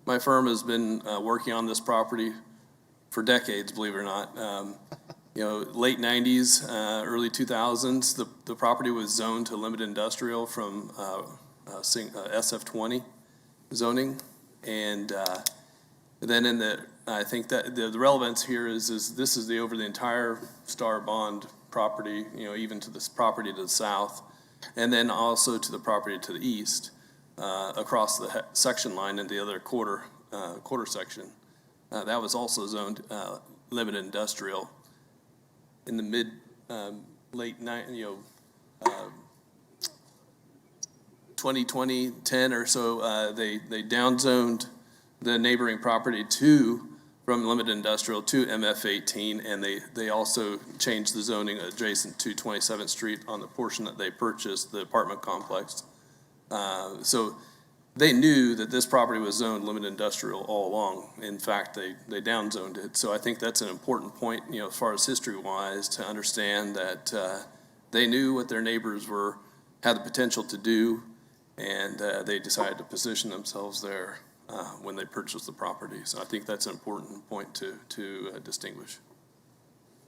My firm has been working on this property for decades, believe it or not. Late 90s, early 2000s, the property was zoned to limited industrial from SF20 zoning. And then I think that the relevance here is this is over the entire Star Bond property, even to this property to the south, and then also to the property to the east, across the section line and the other quarter section. That was also zoned limited industrial. In the late 2010 or so, they downzoned the neighboring property from limited industrial to MF18, and they also changed the zoning adjacent to 27th Street on the portion that they purchased, the apartment complex. So they knew that this property was zoned limited industrial all along. In fact, they downzoned it. So I think that's an important point, as far as history-wise, to understand that they knew what their neighbors had the potential to do, and they decided to position themselves there when they purchased the property. So I think that's an important point to distinguish.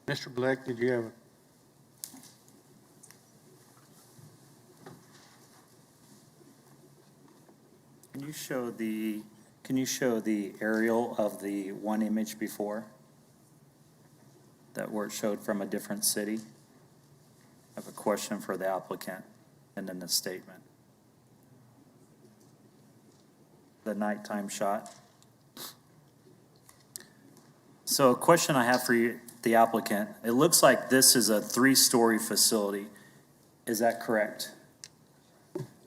Mr. Black, did you have a? Can you show the aerial of the one image before? That where it showed from a different city? I have a question for the applicant and then the statement. The nighttime shot. So a question I have for you, the applicant, it looks like this is a 3-story facility. Is that correct?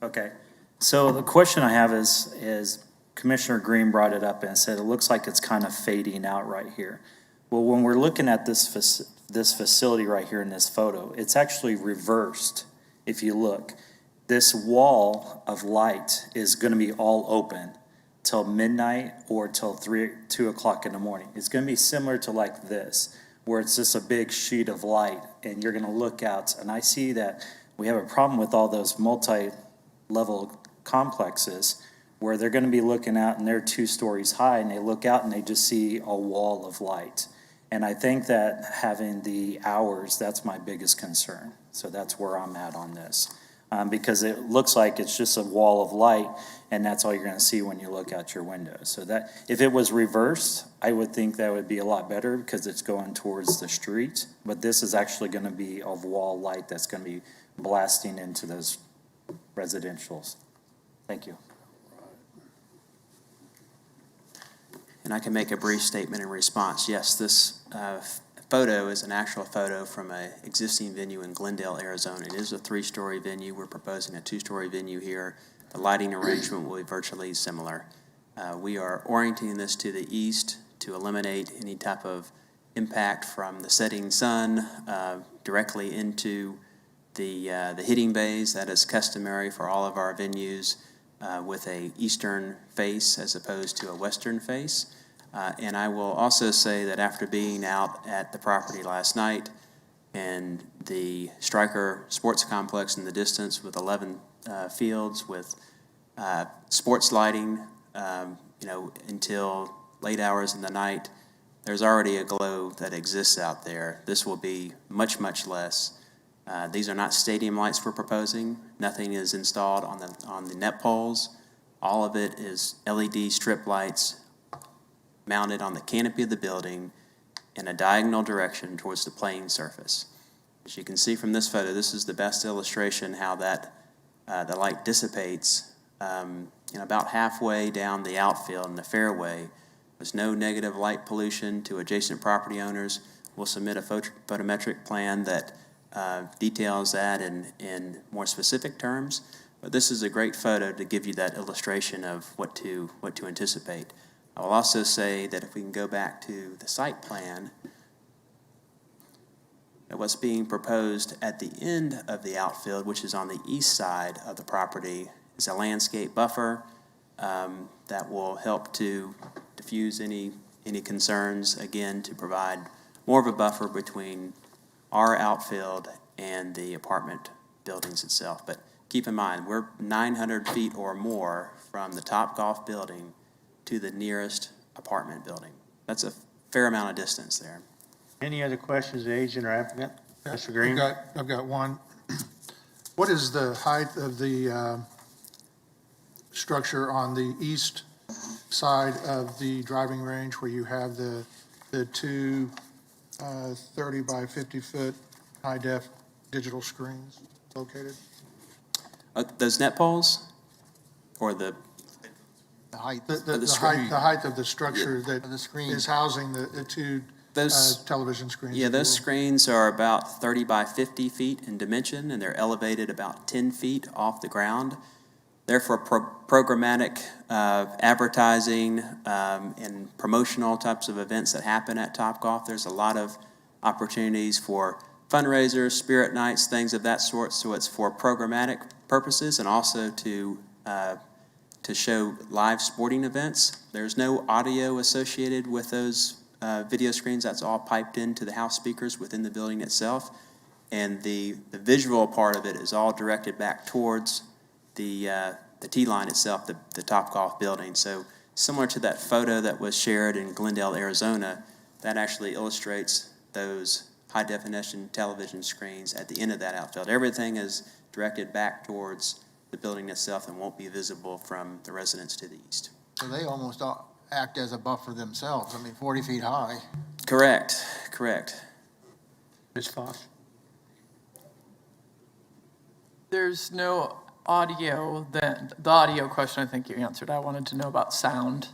Okay. So the question I have is Commissioner Green brought it up and said, it looks like it's kind of fading out right here. Well, when we're looking at this facility right here in this photo, it's actually reversed. If you look, this wall of light is going to be all open till midnight or till 2 o'clock in the morning. It's going to be similar to like this, where it's just a big sheet of light and you're going to look out. And I see that we have a problem with all those multi-level complexes where they're going to be looking out and they're 2 stories high and they look out and they just see a wall of light. And I think that having the hours, that's my biggest concern. So that's where I'm at on this. Because it looks like it's just a wall of light and that's all you're going to see when you look out your window. So that if it was reversed, I would think that would be a lot better because it's going towards the street. But this is actually going to be a wall light that's going to be blasting into those residentials. Thank you. And I can make a brief statement in response. Yes, this photo is an actual photo from an existing venue in Glendale, Arizona. It is a 3-story venue. We're proposing a 2-story venue here. The lighting arrangement will be virtually similar. We are orienting this to the east to eliminate any type of impact from the setting sun directly into the hitting bays. That is customary for all of our venues with a eastern face as opposed to a western face. And I will also say that after being out at the property last night and the Stryker Sports Complex in the distance with 11 fields with sports lighting, until late hours in the night, there's already a glow that exists out there. This will be much, much less. These are not stadium lights we're proposing. Nothing is installed on the net poles. All of it is LED strip lights mounted on the canopy of the building in a diagonal direction towards the playing surface. As you can see from this photo, this is the best illustration how that the light dissipates about halfway down the outfield in the fairway. There's no negative light pollution to adjacent property owners. We'll submit a photometric plan that details that in more specific terms. But this is a great photo to give you that illustration of what to anticipate. I will also say that if we can go back to the site plan, that what's being proposed at the end of the outfield, which is on the east side of the property, is a landscape buffer that will help to diffuse any concerns, again, to provide more of a buffer between our outfield and the apartment buildings itself. But keep in mind, we're 900 feet or more from the Topgolf building to the nearest apartment building. That's a fair amount of distance there. Any other questions, the agent or applicant? Mr. Green? I've got one. What is the height of the structure on the east side of the driving range where you have the two 30 by 50 foot high def digital screens located? Those net poles or the height. of The height of the structure that is housing the two television screens. Yeah, those screens are about 30 by 50 feet in dimension, and they're elevated about 10 feet off the ground. They're for programmatic advertising and promotional types of events that happen at Topgolf. There's a lot of opportunities for fundraisers, spirit nights, things of that sort. So it's for programmatic purposes and also to show live sporting events. There's no audio associated with those video screens. That's all piped into the house speakers within the building itself. And the visual part of it is all directed back towards the T-line itself, the Topgolf building. So similar to that photo that was shared in Glendale, Arizona, that actually illustrates those high-definition television screens at the end of that outfield. Everything is directed back towards the building itself and won't be visible from the residents to the east. So they almost act as a buffer themselves. 40 feet high. Correct. Ms. Foss? There's no audio. The audio question I think you answered. I wanted to know about sound.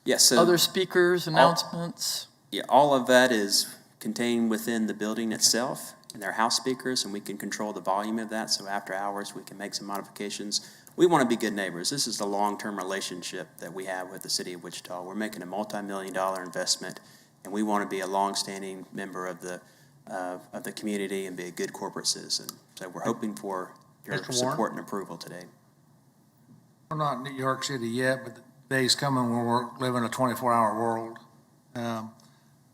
Yes, so. Other speakers, announcements? Yeah, all of that is contained within the building itself, and they're house speakers, and we can control the volume of that, so after hours, we can make some modifications. We want to be good neighbors. This is the long-term relationship that we have with the city of Wichita. We're making a multi-million-dollar investment, and we want to be a long-standing member of the community and be a good corporate citizen. So we're hoping for your Mr. Warren? support and approval today. We're not in New York City yet, but the day's coming when we're living a 24-hour world.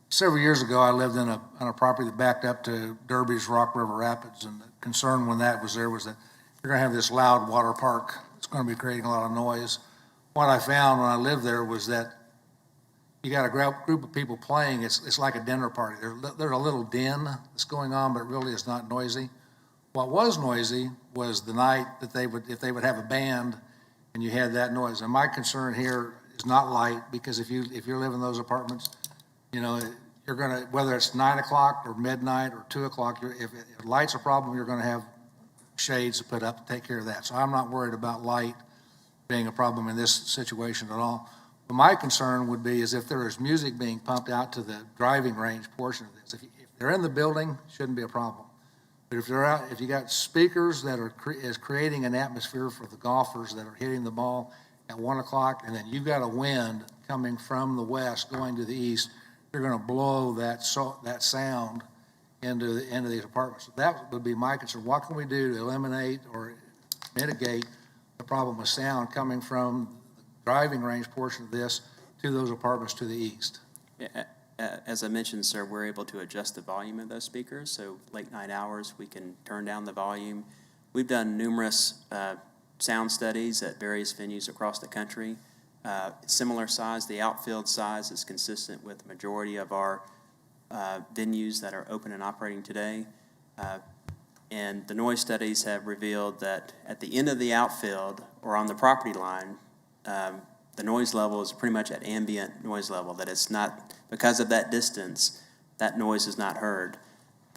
Several years ago, I lived on a property that backed up to Derby's Rock River Rapids, and the concern when that was there was that you're going to have this loud water park. It's going to be creating a lot of noise. What I found when I lived there was that you got a group of people playing. It's like a dinner party. There's a little din that's going on, but really it's not noisy. What was noisy was the night that if they would have a band and you had that noise. And my concern here is not light, because if you live in those apartments, you know, you're going to, whether it's 9 o'clock or midnight or 2 o'clock, if light's a problem, you're going to have shades to put up to take care of that. So I'm not worried about light being a problem in this situation at all. But my concern would be is if there is music being pumped out to the driving range portion of this. If they're in the building, shouldn't be a problem. But if they're out, if you got speakers that are creating an atmosphere for the golfers that are hitting the ball at 1 o'clock, and then you've got a wind coming from the west going to the east, you're going to blow that sound into these apartments. So that would be my concern. What can we do to eliminate or mitigate the problem of sound coming from the driving range portion of this to those apartments to the east? As I mentioned, sir, we're able to adjust the volume of those speakers. So late night hours, we can turn down the volume. We've done numerous sound studies at various venues across the country. Similar size, the outfield size is consistent with the majority of our venues that are open and operating today. And the noise studies have revealed that at the end of the outfield or on the property line, the noise level is pretty much at ambient noise level, that it's not, because of that distance, that noise is not heard.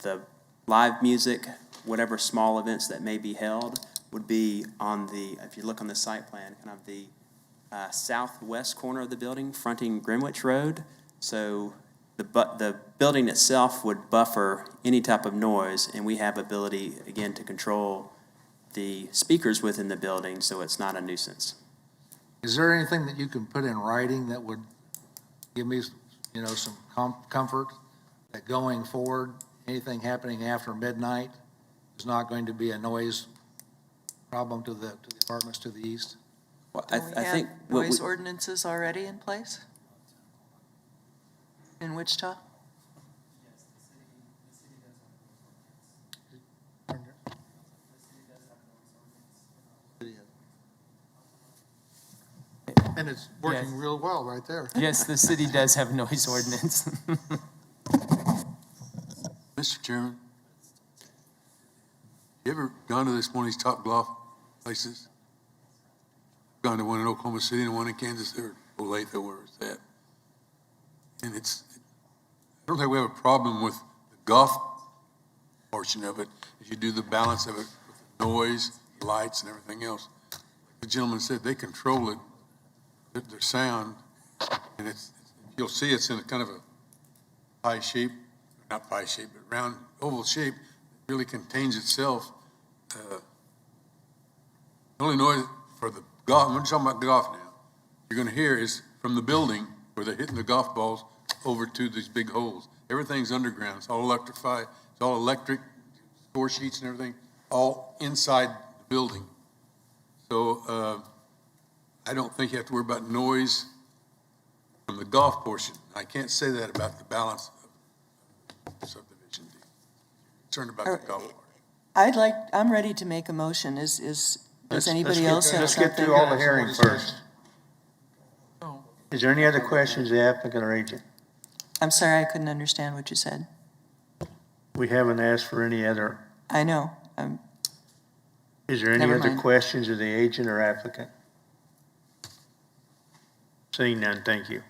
The live music, whatever small events that may be held, would be on the, if you look on the site plan, kind of the southwest corner of the building, fronting Greenwich Road. So the building itself would buffer any type of noise, and we have ability, again, to control the speakers within the building so it's not a nuisance. Is there anything that you can put in writing that would give me, you know, some comfort that going forward, anything happening after midnight is not going to be a noise problem to the apartments to the east? Well, Do we have noise ordinances already in place in Wichita? And it's working real well right there. Yes, the city does have noise ordinance. Mr. Chairman, you ever gone to one of these top golf places? Gone to one in Oklahoma City and one in Kansas, or Olathe, where it's at. And I don't think we have a problem with the golf portion of it, if you do the balance of it with the noise, lights, and everything else. The gentleman said they control it, their sound, and you'll see it's in a kind of a pie shape, not pie shape, but round oval shape. It really contains itself. The only noise for the golf, we're talking about golf now, you're going to hear is from the building where they're hitting the golf balls over to these big holes. Everything's underground. It's all electrified. It's all electric, score sheets and everything, all inside the building. So I don't think you have to worry about noise from the golf portion. I can't say that about the balance of the subdivision. Concerned about the golf part. I'm ready to make a motion. Does anybody else have Let's something? get through all the hearing first. Is there any other questions, the applicant or agent? I'm sorry, I couldn't understand what you said. We haven't asked for any other. I know. Is there any Never other mind. questions of the agent or applicant? Seeing none, thank you.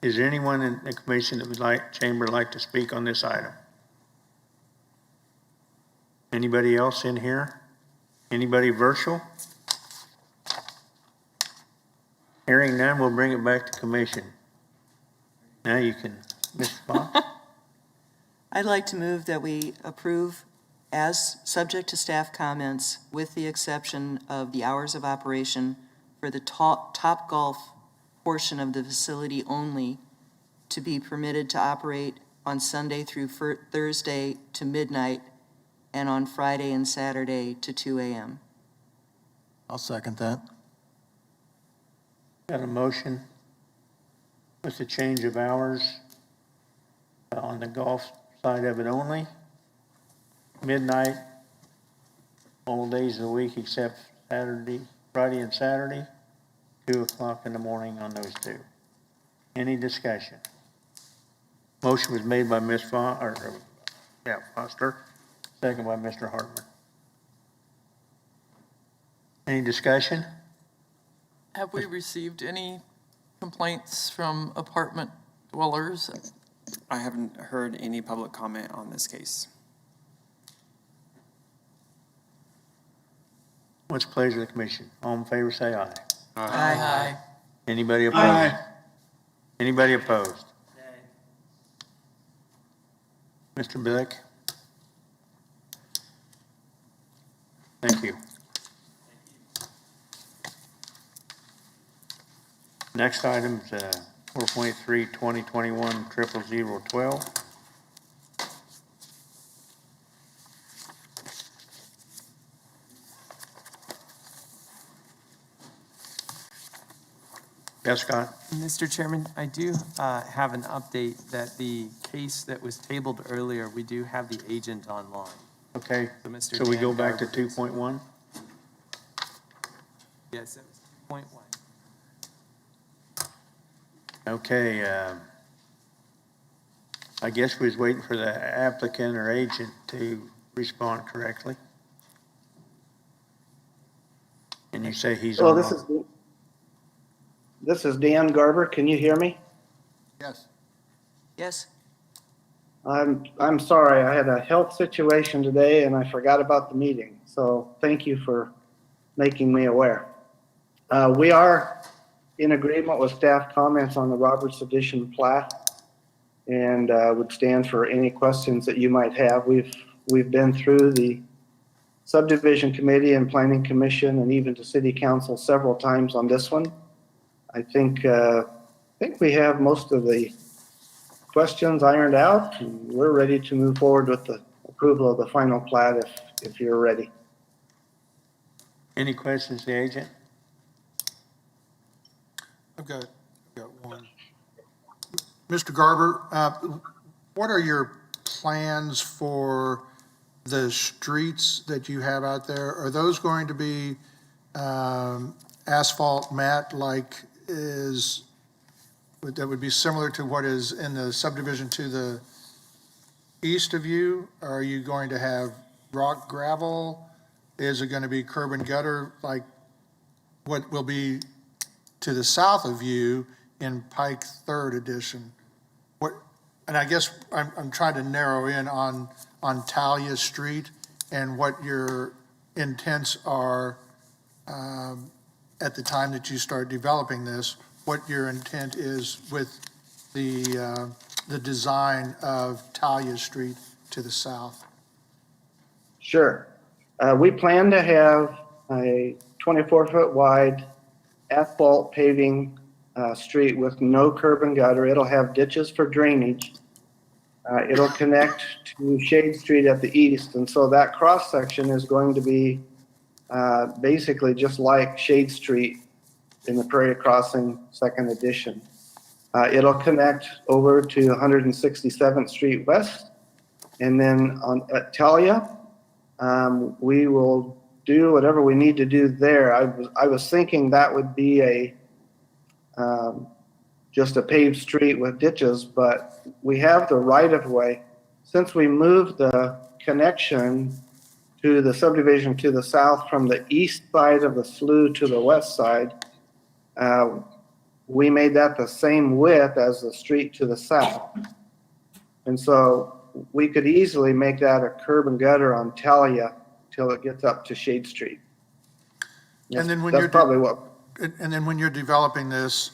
Is there anyone in the commission that chamber would like to speak on this item? Anybody else in here? Anybody virtual? Hearing none, we'll bring it back to commission. Now you can, Mr. Fox. I'd like to move that we approve as subject to staff comments with the exception of the hours of operation for the Top Golf portion of the facility only to be permitted to operate on Sunday through Thursday to midnight and on Friday and Saturday to 2 a.m. I'll second that. Got a motion with the change of hours on the golf side of it only. Midnight, all days of the week except Saturday, Friday and Saturday, 2 o'clock in the morning on those two. Any discussion? Motion was made by Ms. Foster, second by Mr. Hartman. Any discussion? Have we received any complaints from apartment dwellers? I haven't heard any public comment on this case. What's the pleasure of the commission? All in favor, say aye. Aye. Anybody opposed? Aye. Anybody opposed? Mr. Blick? Thank you. Next item is 4.3 2021 00012. Yes, Scott? Mr. Chairman, I do have an update that the case that was tabled earlier, we do have the agent online. Okay, So Mr. so we Dan go back to Garber. 2.1? Yes, it was 2.1. Okay, I guess we was waiting for the applicant or agent to respond correctly. And you say he's Hello, on. this is Dan Garber. Can you hear me? Yes. Yes? I'm sorry. I had a health situation today and I forgot about the meeting. So thank you for making me aware. We are in agreement with staff comments on the Roberts Edition plat and would stand for any questions that you might have. We've been through the subdivision committee and planning commission and even to city council several times on this one. I think we have most of the questions ironed out and we're ready to move forward with the approval of the final plat if you're ready. Any questions, the agent? I've got one. Mr. Garber, what are your plans for the streets that you have out there? Are those going to be asphalt mat like that would be similar to what is in the subdivision to the east of you? Are you going to have rock gravel? Is it going to be curb and gutter like what will be to the south of you in Pike 3rd Edition? And I guess I'm trying to narrow in on Talia Street and what your intents are at the time that you start developing this, what your intent is with the design of Talia Street to the south. Sure. We plan to have a 24-foot wide asphalt paving street with no curb and gutter. It'll have ditches for drainage. It'll connect to Shade Street at the east. And so that cross section is going to be basically just like Shade Street in the Prairie Crossing 2nd Edition. It'll connect over to 167th Street West. And then at Talia, we will do whatever we need to do there. I was thinking that would be just a paved street with ditches, but we have the right of way. Since we moved the connection to the subdivision to the south from the east side of the slough to the west side, we made that the same width as the street to the south. And so we could easily make that a curb and gutter on Talia till it gets up to Shade Street. And then when that's you're probably what and then when you're developing this,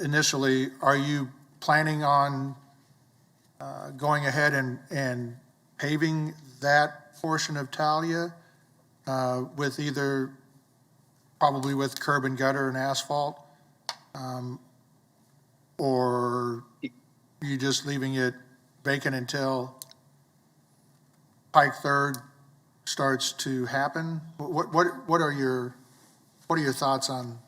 initially, are you planning on going ahead and paving that portion of Talia with either, probably with curb and gutter and asphalt? Or you just leaving it vacant until Pike Third starts to happen? What are your thoughts on?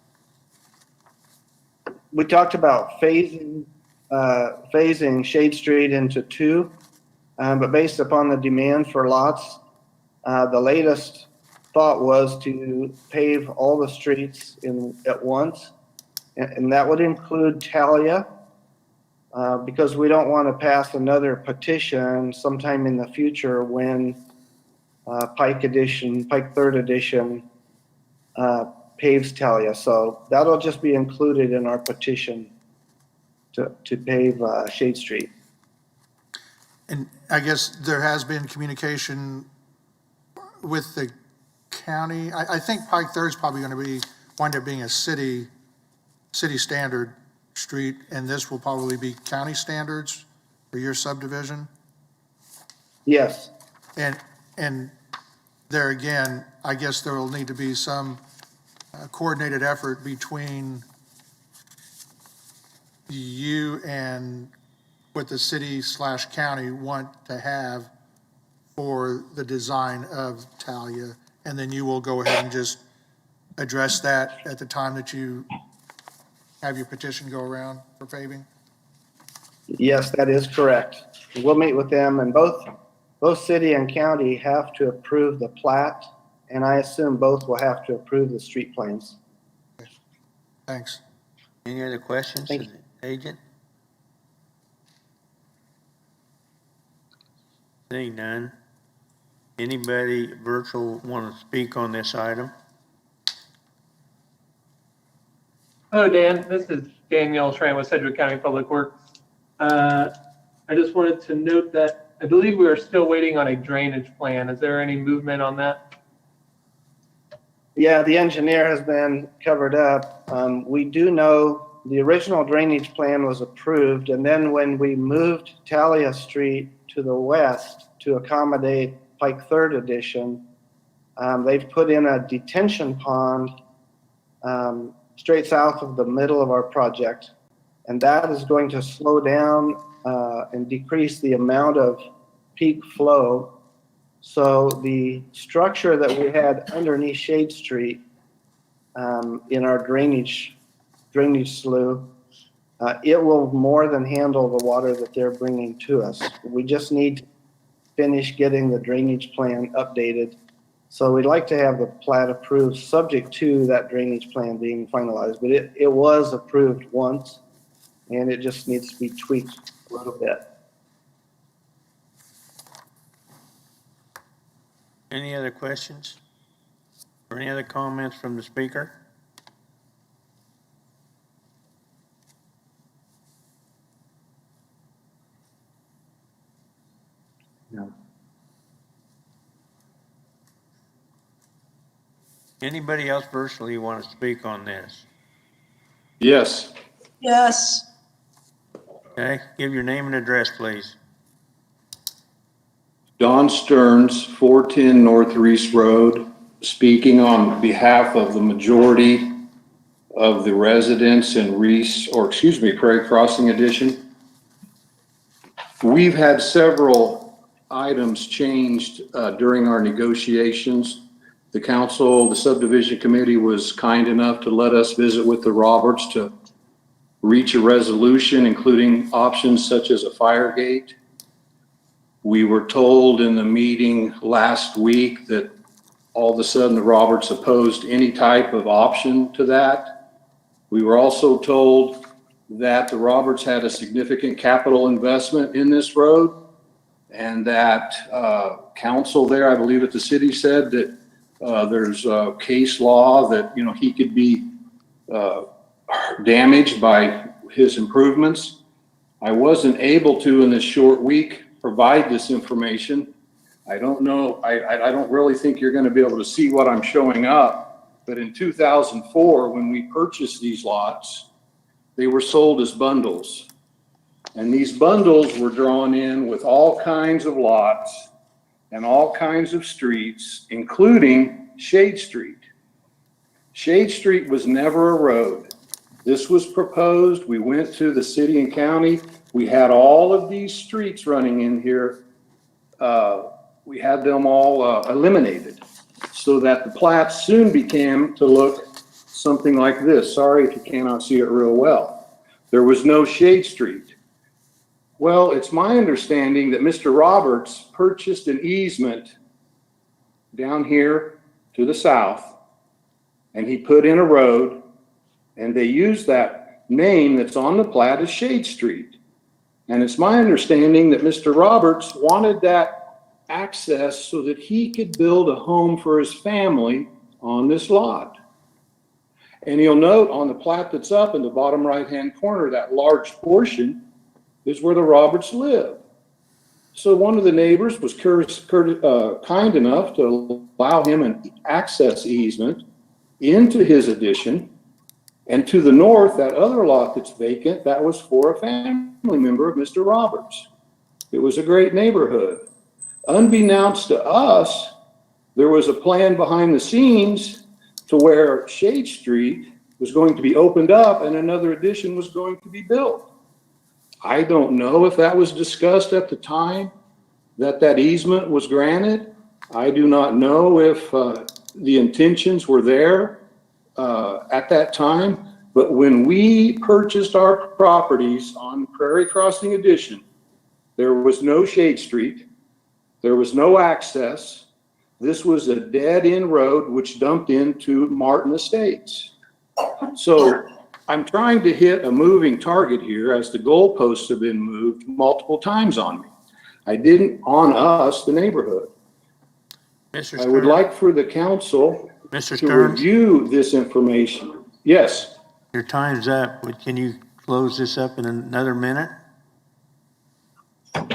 We talked about phasing Shade Street into two, but based upon the demand for lots, the latest thought was to pave all the streets at once, and that would include Talia, because we don't want to pass another petition sometime in the future when Pike Third Edition paves Talia. So that'll just be included in our petition to pave Shade Street. And I guess there has been communication with the county. I think Pike Third is probably going to wind up being a city standard street, and this will probably be county standards for your subdivision. Yes. And there again, I guess there will need to be some coordinated effort between you and what the city/county want to have for the design of Talia, and then you will go ahead and just address that at the time that you have your petition go around for paving? Yes, that is correct. We'll meet with them, and both city and county have to approve the plat, and I assume both will have to approve the street plans. Thanks. Any other questions, Thank you. Agent? Seeing none. Anybody virtual want to speak on this item? Hello, Dan. This is Daniel Schramm with Sedgwick County Public Works. I just wanted to note that I believe we are still waiting on a drainage plan. Is there any movement on that? Yeah, the engineer has been covered up. We do know the original drainage plan was approved, and then when we moved Talia Street to the west to accommodate Pike Third Edition, they've put in a detention pond straight south of the middle of our project, and that is going to slow down and decrease the amount of peak flow. So the structure that we had underneath Shade Street in our drainage slough, it will more than handle the water that they're bringing to us. We just need to finish getting the drainage plan updated. So we'd like to have the plat approved subject to that drainage plan being finalized, but it was approved once, and it just needs to be tweaked a little bit. Any other questions? Or any other comments from the speaker? No. Anybody else virtually want to speak on this? Yes. Yes. Okay, give your name and address, please. Don Stearns, 410 North Reese Road, speaking on behalf of the majority of the residents in Prairie Crossing Edition. We've had several items changed during our negotiations. The council, the subdivision committee was kind enough to let us visit with the Roberts to reach a resolution, including options such as a fire gate. We were told in the meeting last week that all of a sudden the Roberts opposed any type of option to that. We were also told that the Roberts had a significant capital investment in this road, and that council there, I believe at the city, said that there's a case law that, he could be damaged by his improvements. I wasn't able to, in this short week, provide this information. I don't know, I don't really think you're going to be able to see what I'm showing up, but in 2004, when we purchased these lots, they were sold as bundles. And these bundles were drawn in with all kinds of lots and all kinds of streets, including Shade Street. Shade Street was never a road. This was proposed. We went to the city and county. We had all of these streets running in here. We had them all eliminated so that the plat soon became to look something like this. Sorry if you cannot see it real well. There was no Shade Street. Well, it's my understanding that Mr. Roberts purchased an easement down here to the south, and he put in a road, and they used that name that's on the plat as Shade Street. And it's my understanding that Mr. Roberts wanted that access so that he could build a home for his family on this lot. And you'll note on the plat that's up in the bottom right-hand corner, that large portion is where the Roberts live. So one of the neighbors was kind enough to allow him an access easement into his addition. And to the north, that other lot that's vacant, that was for a family member of Mr. Roberts. It was a great neighborhood. Unbeknownst to us, there was a plan behind the scenes to where Shade Street was going to be opened up and another addition was going to be built. I don't know if that was discussed at the time that that easement was granted. I do not know if the intentions were there at that time, but when we purchased our properties on Prairie Crossing Addition, there was no Shade Street, there was no access. This was a dead-end road which dumped into Martin Estates. So I'm trying to hit a moving target here as the goalposts have been moved multiple times on me. I didn't on us, the neighborhood. Mr. I would Stearns? like for the council Mr. to Stearns? review this information. Yes. Your time's up, but can you close this up in another minute?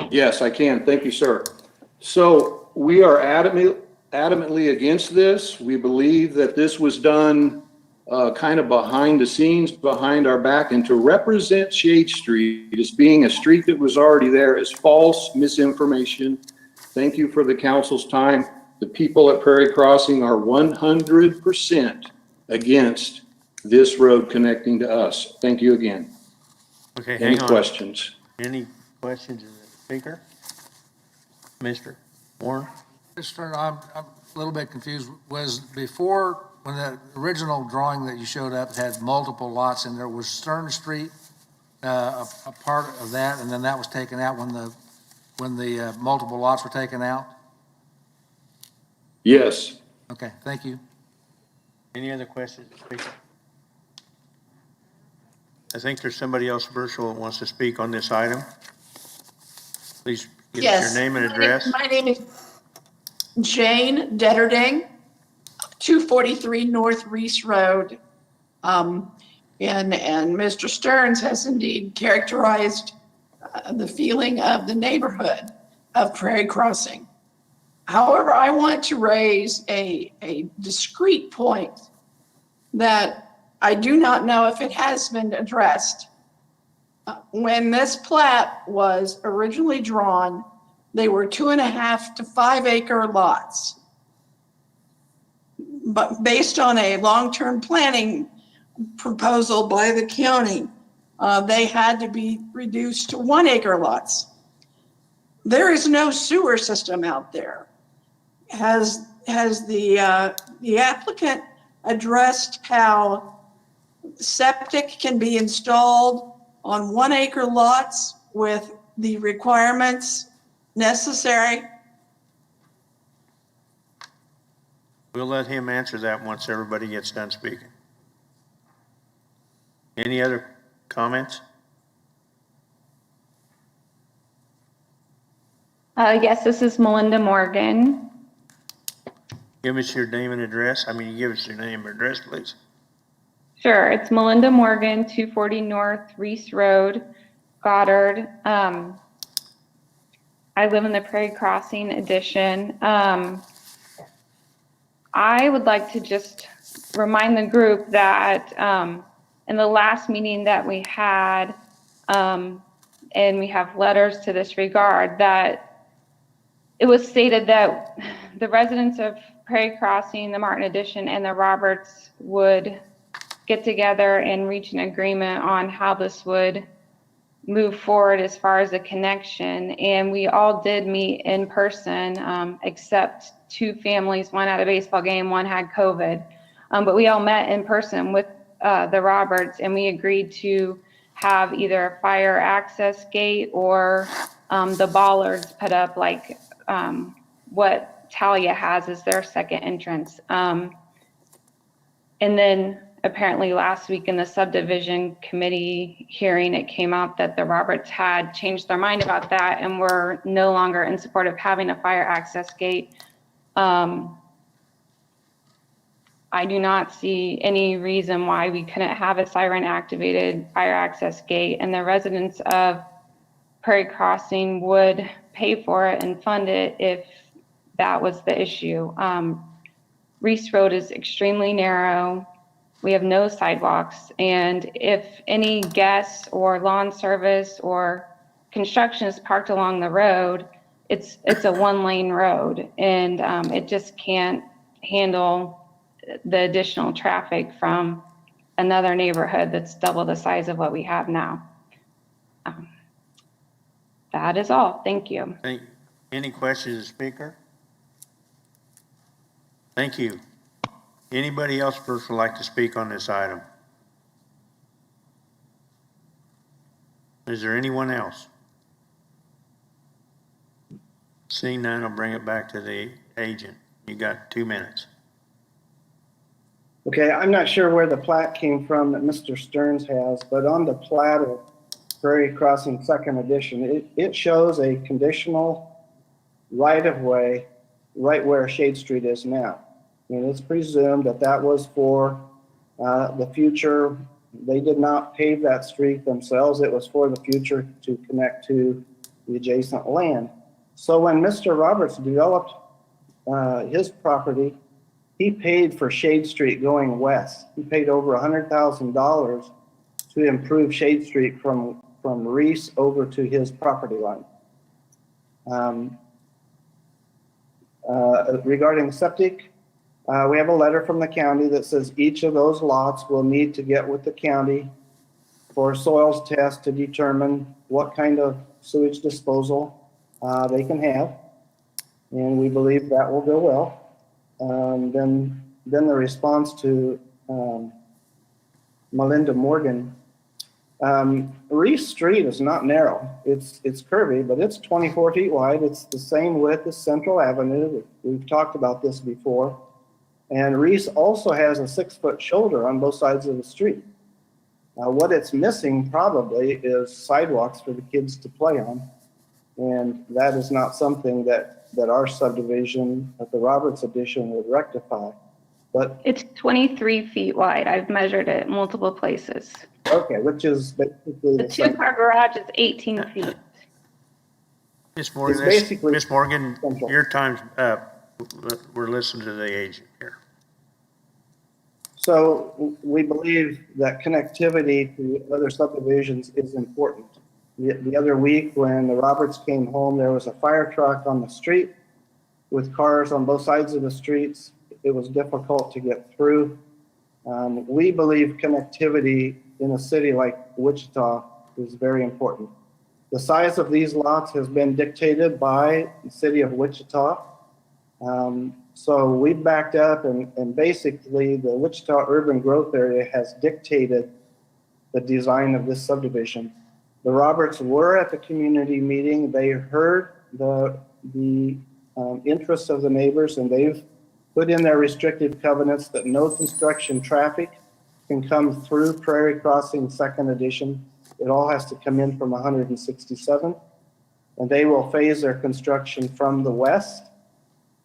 Yes, I can. Thank you, sir. So we are adamantly against this. We believe that this was done kind of behind the scenes, behind our back, and to represent Shade Street as being a street that was already there is false misinformation. Thank you for the council's time. The people at Prairie Crossing are 100% against this road connecting to us. Thank you again. Okay, Any hang on. questions? Any questions of the speaker? Mr. Warren? Mr. Stern, I'm a little bit confused. Was before, when the original drawing that you showed up had multiple lots in there, was Stern Street a part of that, and then that was taken out when the multiple lots were taken out? Yes. Okay, thank you. Any other questions, speaker? I think there's somebody else virtual that wants to speak on this item. Please give us your name and address. My name is Jane Detterding, 243 North Reese Road. And Mr. Stearns has indeed characterized the feeling of the neighborhood of Prairie Crossing. However, I want to raise a discrete point that I do not know if it has been addressed. When this plat was originally drawn, they were 2.5 to 5 acre lots. But based on a long-term planning proposal by the county, they had to be reduced to 1 acre lots. There is no sewer system out there. Has the applicant addressed how septic can be installed on 1 acre lots with the requirements necessary? We'll let him answer that once everybody gets done speaking. Any other comments? Yes, this is Melinda Morgan. Give us your name and address. Give us your name and address, please. Sure, it's Melinda Morgan, 240 North Reese Road, Goddard. I live in the Prairie Crossing addition. I would like to just remind the group that in the last meeting that we had, and we have letters to this regard, that it was stated that the residents of Prairie Crossing, the Martin Addition, and the Roberts would get together and reach an agreement on how this would move forward as far as a connection. And we all did meet in person, except two families, one at a baseball game, one had COVID. But we all met in person with the Roberts, and we agreed to have either a fire access gate or the bollards put up like what Talia has as their second entrance. And then apparently last week in the subdivision committee hearing, it came out that the Roberts had changed their mind about that and were no longer in support of having a fire access gate. I do not see any reason why we couldn't have a siren activated fire access gate, and the residents of Prairie Crossing would pay for it and fund it if that was the issue. Reese Road is extremely narrow. We have no sidewalks, and if any guests or lawn service or construction is parked along the road, it's a one-lane road, and it just can't handle the additional traffic from another neighborhood that's double the size of what we have now. That is all. Thank you. Any questions of the speaker? Thank you. Anybody else first would like to speak on this item? Is there anyone else? Seeing none, I'll bring it back to the agent. You got 2 minutes. Okay, I'm not sure where the plat came from that Mr. Stearns has, but on the plat of Prairie Crossing Second Edition, it shows a conditional right-of-way right where Shade Street is now. And it's presumed that that was for the future. They did not pave that street themselves. It was for the future to connect to the adjacent land. So when Mr. Roberts developed his property, he paid for Shade Street going west. He paid over $100,000 to improve Shade Street from Reese over to his property line. Regarding the septic, we have a letter from the county that says each of those lots will need to get with the county for a soils test to determine what kind of sewage disposal they can have. And we believe that will go well. Then the response to Melinda Morgan, Reese Street is not narrow. It's curvy, but it's 24 feet wide. It's the same width as Central Avenue. We've talked about this before. And Reese also has a 6-foot shoulder on both sides of the street. What it's missing probably is sidewalks for the kids to play on. And that is not something that our subdivision, at the Roberts Addition, would rectify. But It's 23 feet wide. I've measured it multiple places. okay, which is basically The two-car garage is 18 feet. Ms. Morgan, It's basically Ms. Morgan, your time's up. We're listening to the agent here. So we believe that connectivity to other subdivisions is important. The other week when the Roberts came home, there was a fire truck on the street with cars on both sides of the streets. It was difficult to get through. We believe connectivity in a city like Wichita is very important. The size of these lots has been dictated by the city of Wichita. So we backed up and basically the Wichita urban growth area has dictated the design of this subdivision. The Roberts were at the community meeting. They heard the interests of the neighbors, and they've put in their restrictive covenants that no construction traffic can come through Prairie Crossing Second Edition. It all has to come in from 167. And they will phase their construction from the west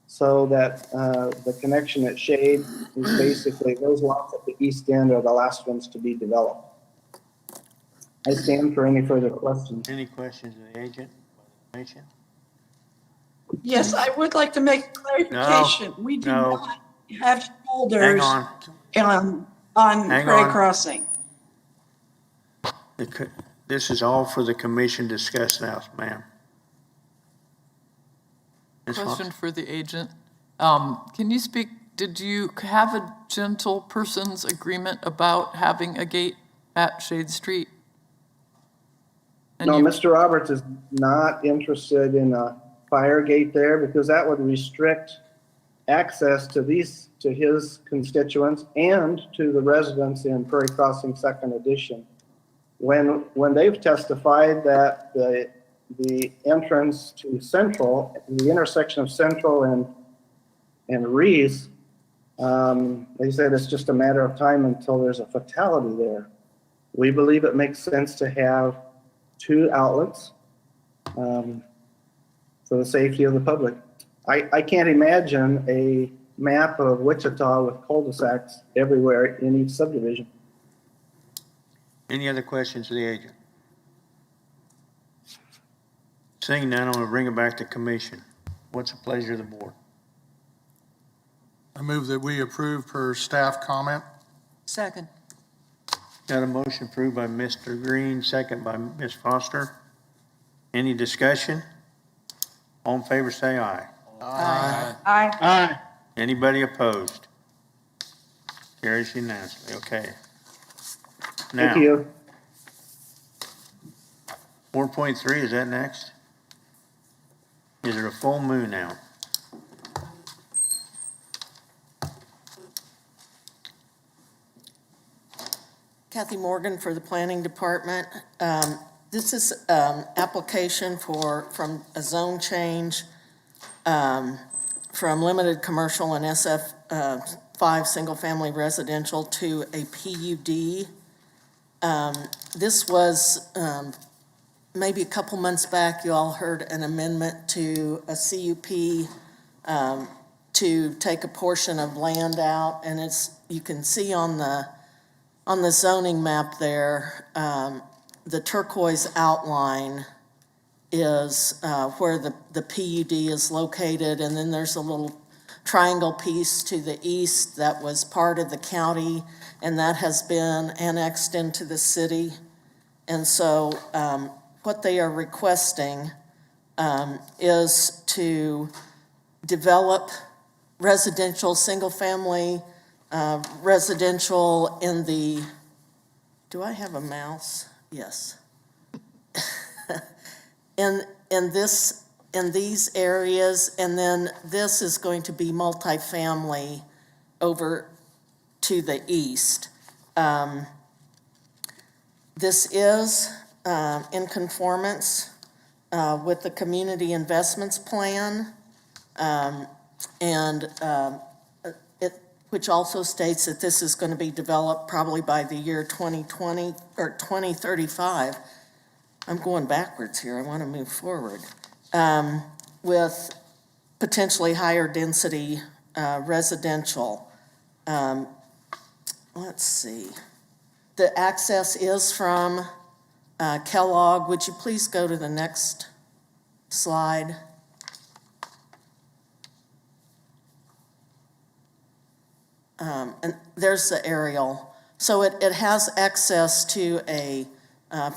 so that the connection at Shade is basically those lots at the east end are the last ones to be developed. I stand for any further questions. Any questions of the agent? Yes, I would like to make a clarification. We do not have shoulders. Hang on. on Hang Prairie on. Crossing. This is all for the commission to discuss now, ma'am. Ms. Foster? Question for the agent. Can you speak, did you have a gentle person's agreement about having a gate at Shade Street? And No, you- Mr. Roberts is not interested in a fire gate there because that would restrict access to his constituents and to the residents in Prairie Crossing Second Edition. When they've testified that the entrance to Central, the intersection of Central and Reese, they said it's just a matter of time until there's a fatality there. We believe it makes sense to have two outlets for the safety of the public. I can't imagine a map of Wichita with cul-de-sacs everywhere in each subdivision. Any other questions of the agent? Seeing none, I'm going to bring it back to commission. What's the pleasure of the board? I move that we approve per staff comment. Second. Got a motion approved by Mr. Green, second by Ms. Foster. Any discussion? All in favor, say aye. Aye. Aye. Anybody opposed? Carries unanimously. Okay. Thank you. 4.3, is that next? Is it a full moon now? Kathy Morgan for the Planning Department. This is application from a zone change from limited commercial and SF5 single-family residential to a PUD. This was maybe a couple months back, you all heard an amendment to a CUP to take a portion of land out, and you can see on the zoning map there, the turquoise outline is where the PUD is located, and then there's a little triangle piece to the east that was part of the county, and that has been annexed into the city. And so what they are requesting is to develop residential, single-family residential in the, do I have a mouse? Yes. in these areas, and then this is going to be multifamily over to the east. This is in conformance with the Community Investments Plan, which also states that this is going to be developed probably by the year 2020 or 2035. I'm going backwards here. I want to move forward. With potentially higher density residential. Let's see. The access is from Kellogg. Would you please go to the next slide? And there's the aerial. So it has access to a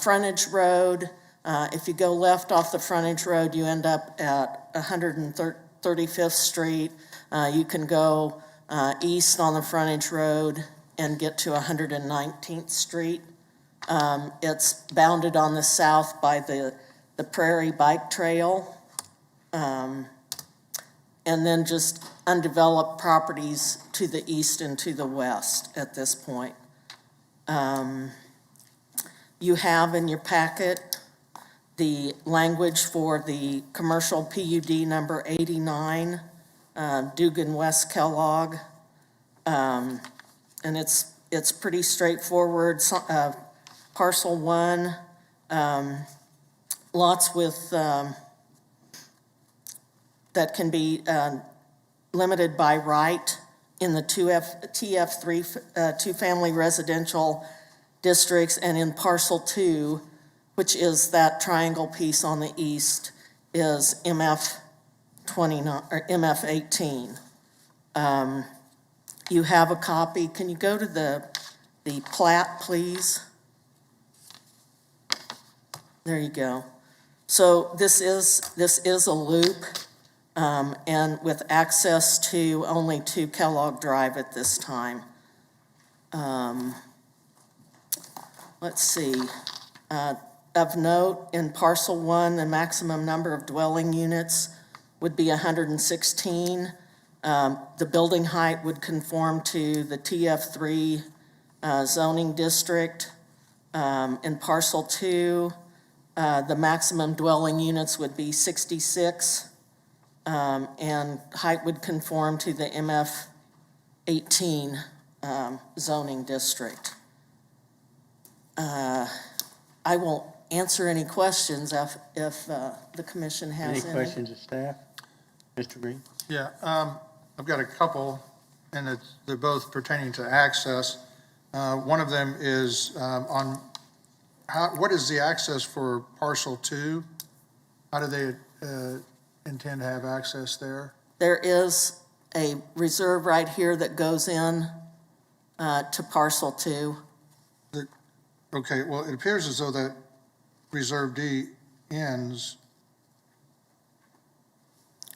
frontage road. If you go left off the frontage road, you end up at 135th Street. You can go east on the frontage road and get to 119th Street. It's bounded on the south by the Prairie Bike Trail. And then just undeveloped properties to the east and to the west at this point. You have in your packet the language for the commercial PUD number 89, Dugan West Kellogg. And it's pretty straightforward. Parcel 1, lots with that can be limited by right in the TF3 two-family residential districts, and in parcel 2, which is that triangle piece on the east, is MF 29 or MF 18. you have a copy. Can you go to the plat, please? There you go. So this is a loop, and with access to only 2 Kellogg Drive at this time. Let's see. Of note, in parcel 1, the maximum number of dwelling units would be 116. The building height would conform to the TF3 zoning district. In parcel 2, the maximum dwelling units would be 66, and height would conform to the MF18 zoning district. I won't answer any questions if the commission has any. Any questions of staff? Mr. Green? Yeah, I've got a couple, and they're both pertaining to access. One of them is what is the access for parcel 2? How do they intend to have access there? There is a reserve right here that goes in to parcel 2. Okay, well, it appears as though that Reserve D ends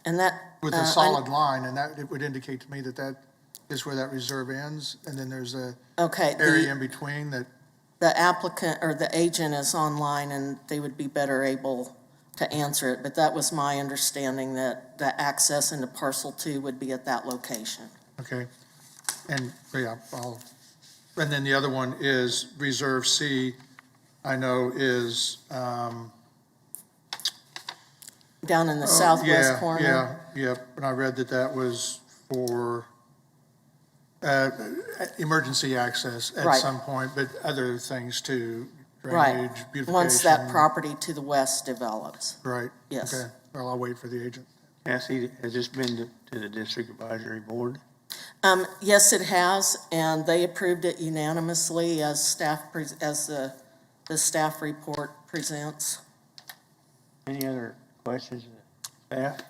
and that with a solid line, and that it would indicate to me that that is where that reserve ends, and then there's a area in between that. The applicant or the agent is online, and they would be better able to answer it, but that was my understanding, that the access into parcel 2 would be at that location. Okay, and yeah, and then the other one is Reserve C, I know is down in the southwest corner. Yeah, and I read that was for emergency access at some point, but other things too, drainage, beautification. Once that property to the west develops. Right. Yes. Okay, well, I'll wait for the agent. Cassie, has this been to the district advisory board? Yes, it has, and they approved it unanimously as the staff report presents. Any other questions of staff?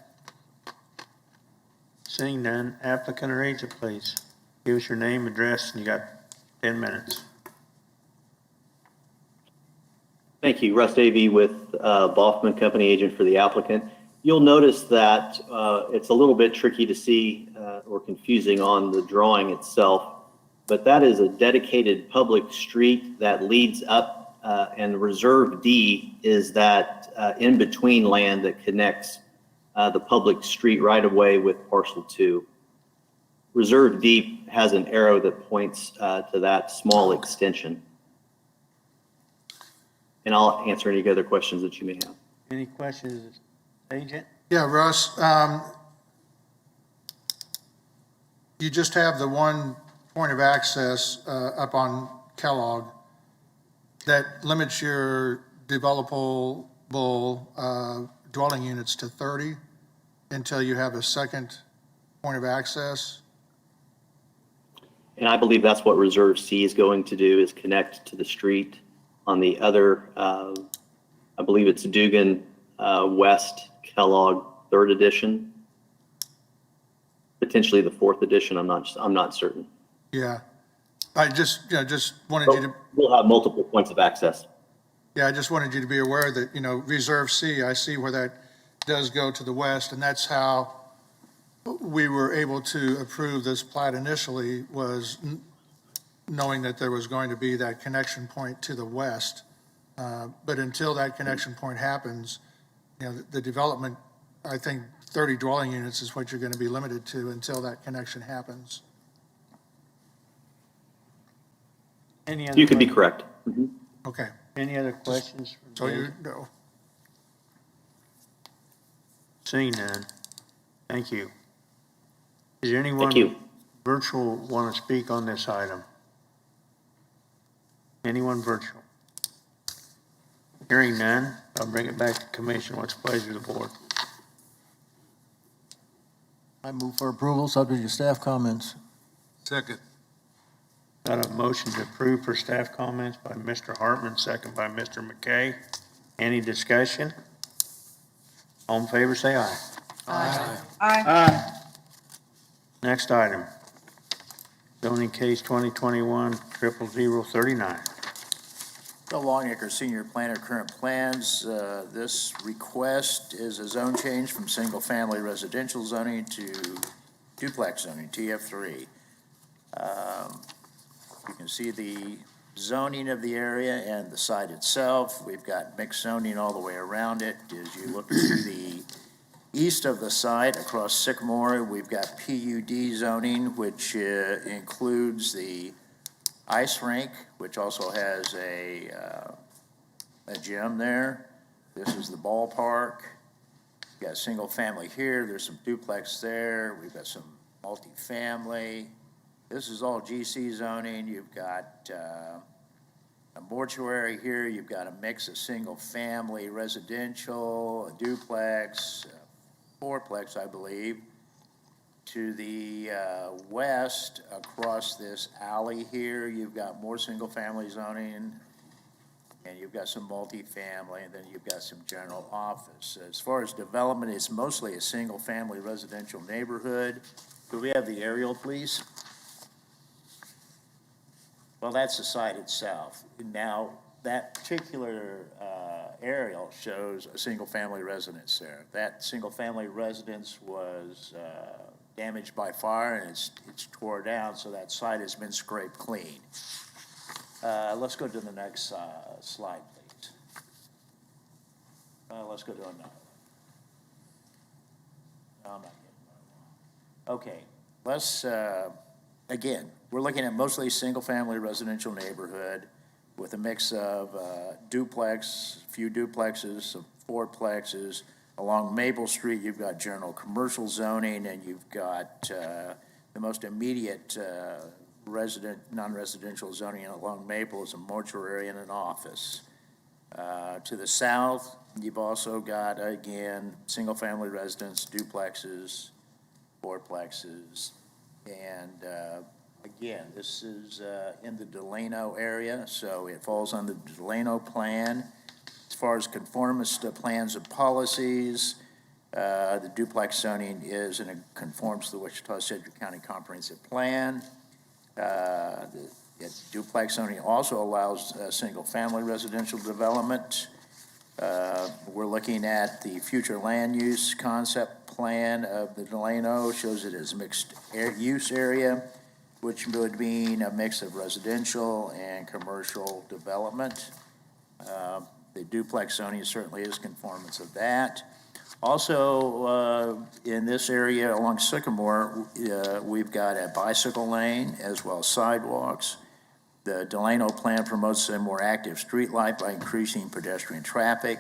Seeing none, applicant or agent, please. Give us your name, address, and you got 10 minutes. Thank you. Russ Davey with Boffman Company, agent for the applicant. You'll notice that it's a little bit tricky to see or confusing on the drawing itself, but that is a dedicated public street that leads up, and Reserve D is that in-between land that connects the public street right away with parcel 2. Reserve D has an arrow that points to that small extension. And I'll answer any other questions that you may have. Any questions, agent? Yeah, Russ, you just have the one point of access up on Kellogg that limits your developable dwelling units to 30 until you have a second point of access. And I believe that's what Reserve C is going to do, is connect to the street. On the other, I believe it's Dugan West Kellogg 3rd edition, potentially the 4th edition. I'm not certain. Yeah, I just wanted you to. We'll have multiple points of access. Yeah, I just wanted you to be aware that, Reserve C, I see where that does go to the west, and that's how we were able to approve this plat initially, was knowing that there was going to be that connection point to the west. But until that connection point happens, the development, I think 30 dwelling units is what you're going to be limited to until that connection happens. You could be correct. Mm-hmm. Okay. Any other questions? So you know. Seeing none, thank you. Is there anyone virtual want to speak on this item? Anyone virtual? Hearing none, I'll bring it back to commission. What's the pleasure of the board? I move for approval, subject to staff comments. Second. Got a motion to approve for staff comments by Mr. Hartman, second by Mr. McKay. Any discussion? All in favor, say aye. Aye. Aye. Next item. Zoning case 2021-00039. Bill Longacre, Senior Planner, current plans. This request is a zone change from single-family residential zoning to duplex zoning, TF3. You can see the zoning of the area and the site itself. We've got mixed zoning all the way around it. As you look to the east of the site across Sycamore, we've got PUD zoning, which includes the ice rink, which also has a gym there. This is the ballpark. We've got single family here. There's some duplex there. We've got some multifamily. This is all GC zoning. You've got a mortuary here. You've got a mix of single family residential, a duplex, a fourplex, I believe. To the west, across this alley here, you've got more single-family zoning, and you've got some multifamily, and then you've got some general office. As far as development, it's mostly a single-family residential neighborhood. Could we have the aerial, please? Well, that's the site itself. Now, that particular aerial shows a single-family residence there. That single-family residence was damaged by fire, and it's tore down, so that site has been scraped clean. Let's go to the next slide, please. Let's go to another. No, I'm not getting one. Okay, let's, again, we're looking at mostly single-family residential neighborhood with a mix of duplex, few duplexes, some fourplexes. Along Maple Street, you've got general commercial zoning, and you've got the most immediate non-residential zoning along Maple is a mortuary and an office. To the south, you've also got, again, single-family residence, duplexes, fourplexes, and again, this is in the Delano area, so it falls on the Delano plan. As far as conformist to plans and policies, the duplex zoning is and it conforms to the Wichita-Sedgwick County Comprehensive Plan. The duplex zoning also allows single-family residential development. We're looking at the future land use concept plan of the Delano, shows it as mixed use area, which would mean a mix of residential and commercial development. The duplex zoning certainly is conformance of that. Also, in this area along Sycamore, we've got a bicycle lane as well as sidewalks. The Delano plan promotes a more active street life by increasing pedestrian traffic.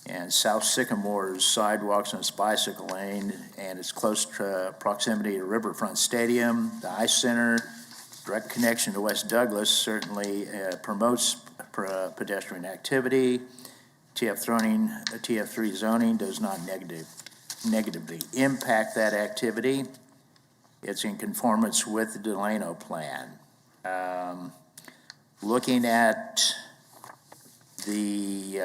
And South Sycamore's sidewalks and its bicycle lane and its close proximity to Riverfront Stadium, the Ice Center, direct connection to West Douglas certainly promotes pedestrian activity. TF3 zoning does not negatively impact that activity. It's in conformance with the Delano plan. Looking at the,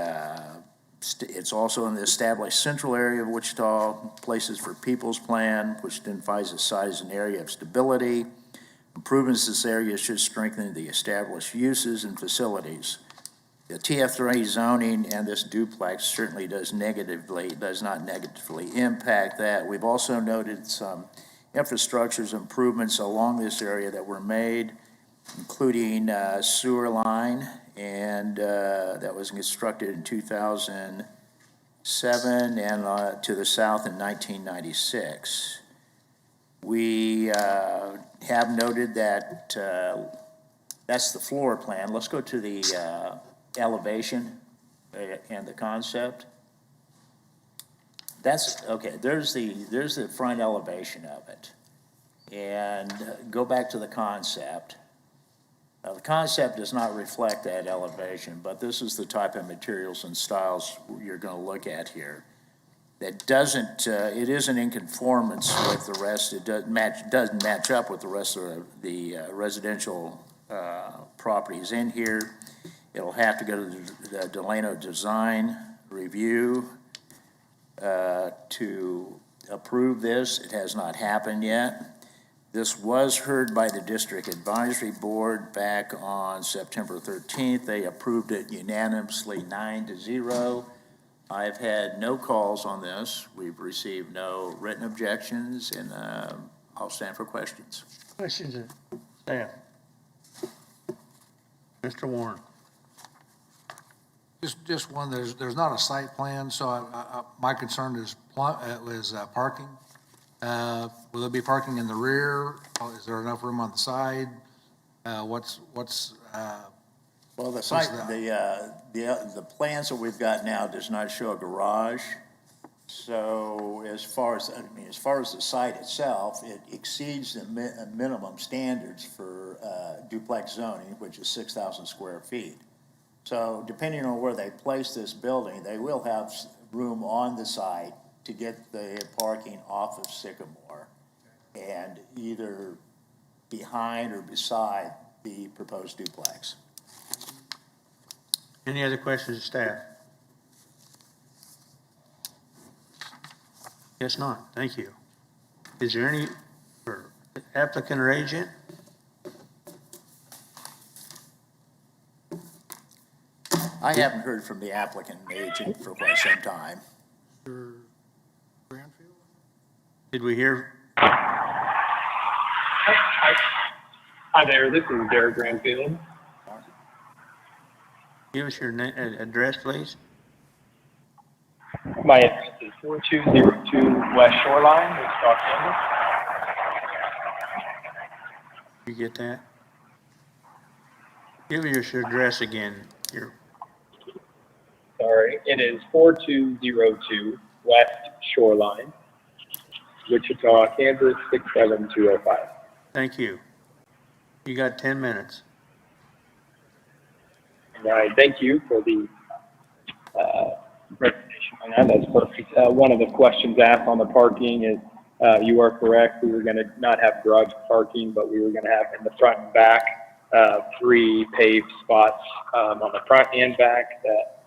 it's also in the established central area of Wichita, places for people's plan, which identifies the site as an area of stability. Improvements to this area should strengthen the established uses and facilities. The TF3 zoning and this duplex certainly does not negatively impact that. We've also noted some infrastructures improvements along this area that were made, including sewer line, and that was constructed in 2007 and to the south in 1996. We have noted that that's the floor plan. Let's go to the elevation and the concept. That's okay. There's the front elevation of it, and go back to the concept. Now, the concept does not reflect that elevation, but this is the type of materials and styles you're going to look at here. That doesn't, it isn't in conformance with the rest. It doesn't match up with the rest of the residential properties in here. It'll have to go to the Delano Design Review to approve this. It has not happened yet. This was heard by the District Advisory Board back on September 13th. They approved it unanimously 9-0. I've had no calls on this. We've received no written objections, and I'll stand for questions. Questions of staff? Mr. Warren? Just one, there's not a site plan, so my concern is parking. Will there be parking in the rear? Is there enough room on the side? Well, the site, the plans that we've got now does not show a garage. So as far as the site itself, it exceeds the minimum standards for duplex zoning, which is 6,000 square feet. So depending on where they place this building, they will have room on the site to get the parking off of Sycamore and either behind or beside the proposed duplex. Any other questions of staff? Guess not. Thank you. Is there any for applicant or agent? I haven't heard from the applicant and agent for quite some time. Did we hear? Hi there, this is Derek Granfield. Give us your address, please. My address is 4202 West Shoreline, Wichita, Kansas. You get that? Give us your address again. Sorry, it is 4202 West Shoreline, Wichita, Kansas 67205. Thank you. You got 10 minutes. And I thank you for the presentation on that. That's perfect. One of the questions asked on the parking is, you are correct. We were going to not have garage parking, but we were going to have in the front and back 3 paved spots on the front and back that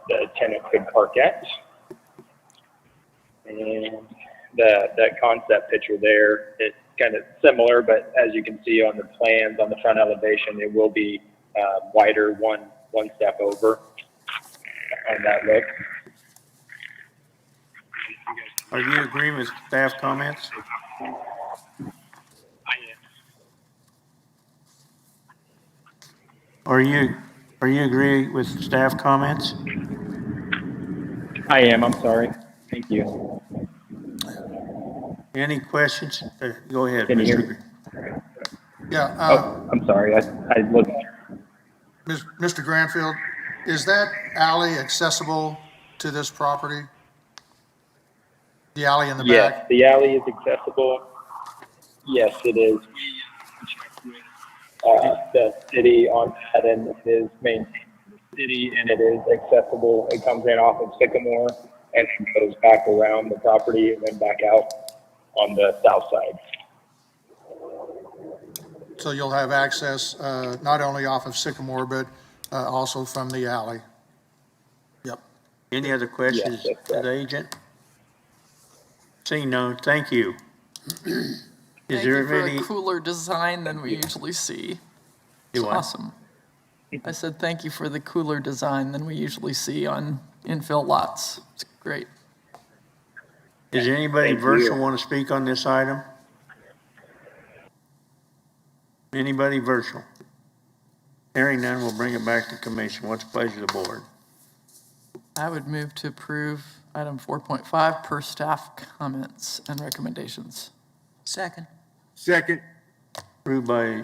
the tenant could park at. And that concept picture there, it's kind of similar, but as you can see on the plans on the front elevation, it will be wider, one step over on that look. Are you agreeing with staff comments? I am. Are you agreeing with staff comments? I am, I'm sorry. Thank you. Any questions? Go ahead, Can you hear Mr. me? Yeah. I'm sorry, I looked. Mr. Granfield, is that alley accessible to this property? The alley in the Yes, back? the alley is accessible. Yes, it is. The city on that, and it is maintained by the city, and it is accessible. It comes in off of Sycamore and then goes back around the property and then back out on the south side. So you'll have access not only off of Sycamore, but also from the alley? Yep. Any other questions to the agent? Seeing none, thank you. Thank you for a cooler design than we usually see. It's awesome. I said thank you for the cooler design than we usually see on infill lots. It's great. Does anybody virtual want to speak on this item? Anybody virtual? Hearing none, we'll bring it back to commission. What's the pleasure of the board? I would move to approve item 4.5 per staff comments and recommendations. Second. Second. Approved by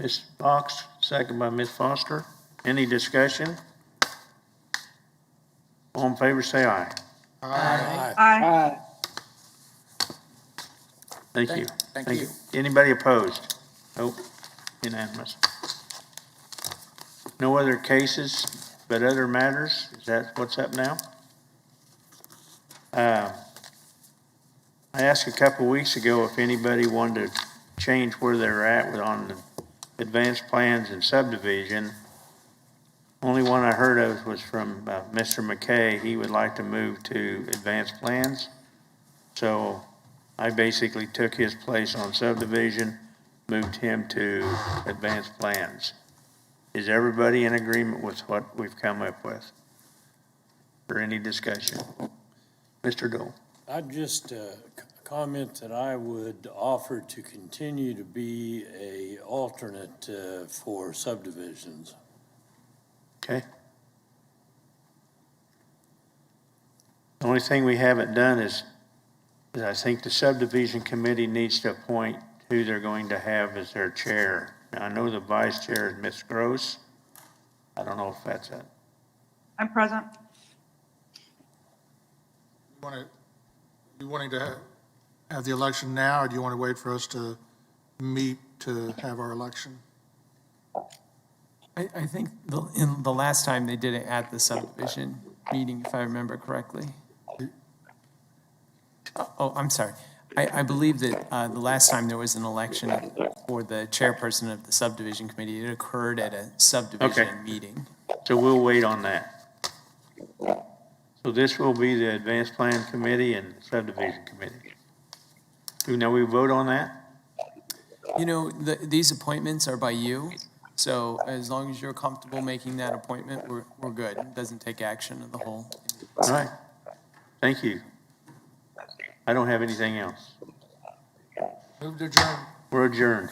Ms. Fox, second by Ms. Foster. Any discussion? All in favor, say aye. Aye. Aye. Thank you. Thank you. Anybody opposed? Nope. Unanimous. No other cases but other matters? Is that what's up now? I asked a couple weeks ago if anybody wanted to change where they're at on the advanced plans and subdivision. Only one I heard of was from Mr. McKay. He would like to move to advanced plans. So I basically took his place on subdivision, moved him to advanced plans. Is everybody in agreement with what we've come up with? Or any discussion? Mr. Dole? I'd just comment that I would offer to continue to be a alternate for subdivisions. Okay. The only thing we haven't done is I think the subdivision committee needs to appoint who they're going to have as their chair. Now, I know the vice chair is Ms. Gross. I don't know if that's it. I'm present. You wanting to have the election now, or do you want to wait for us to meet to have our election? I think in the last time they did it at the subdivision meeting, if I remember correctly. Oh, I'm sorry. I believe that the last time there was an election for the chairperson of the subdivision committee, it occurred at a subdivision meeting. So we'll wait on that. So this will be the advanced plan committee and subdivision committee. Now we vote on that? You know, these appointments are by you, so as long as you're comfortable making that appointment, we're good. It doesn't take action of the whole. All right. Thank you. I don't have anything else. Move to adjourn. We're adjourned.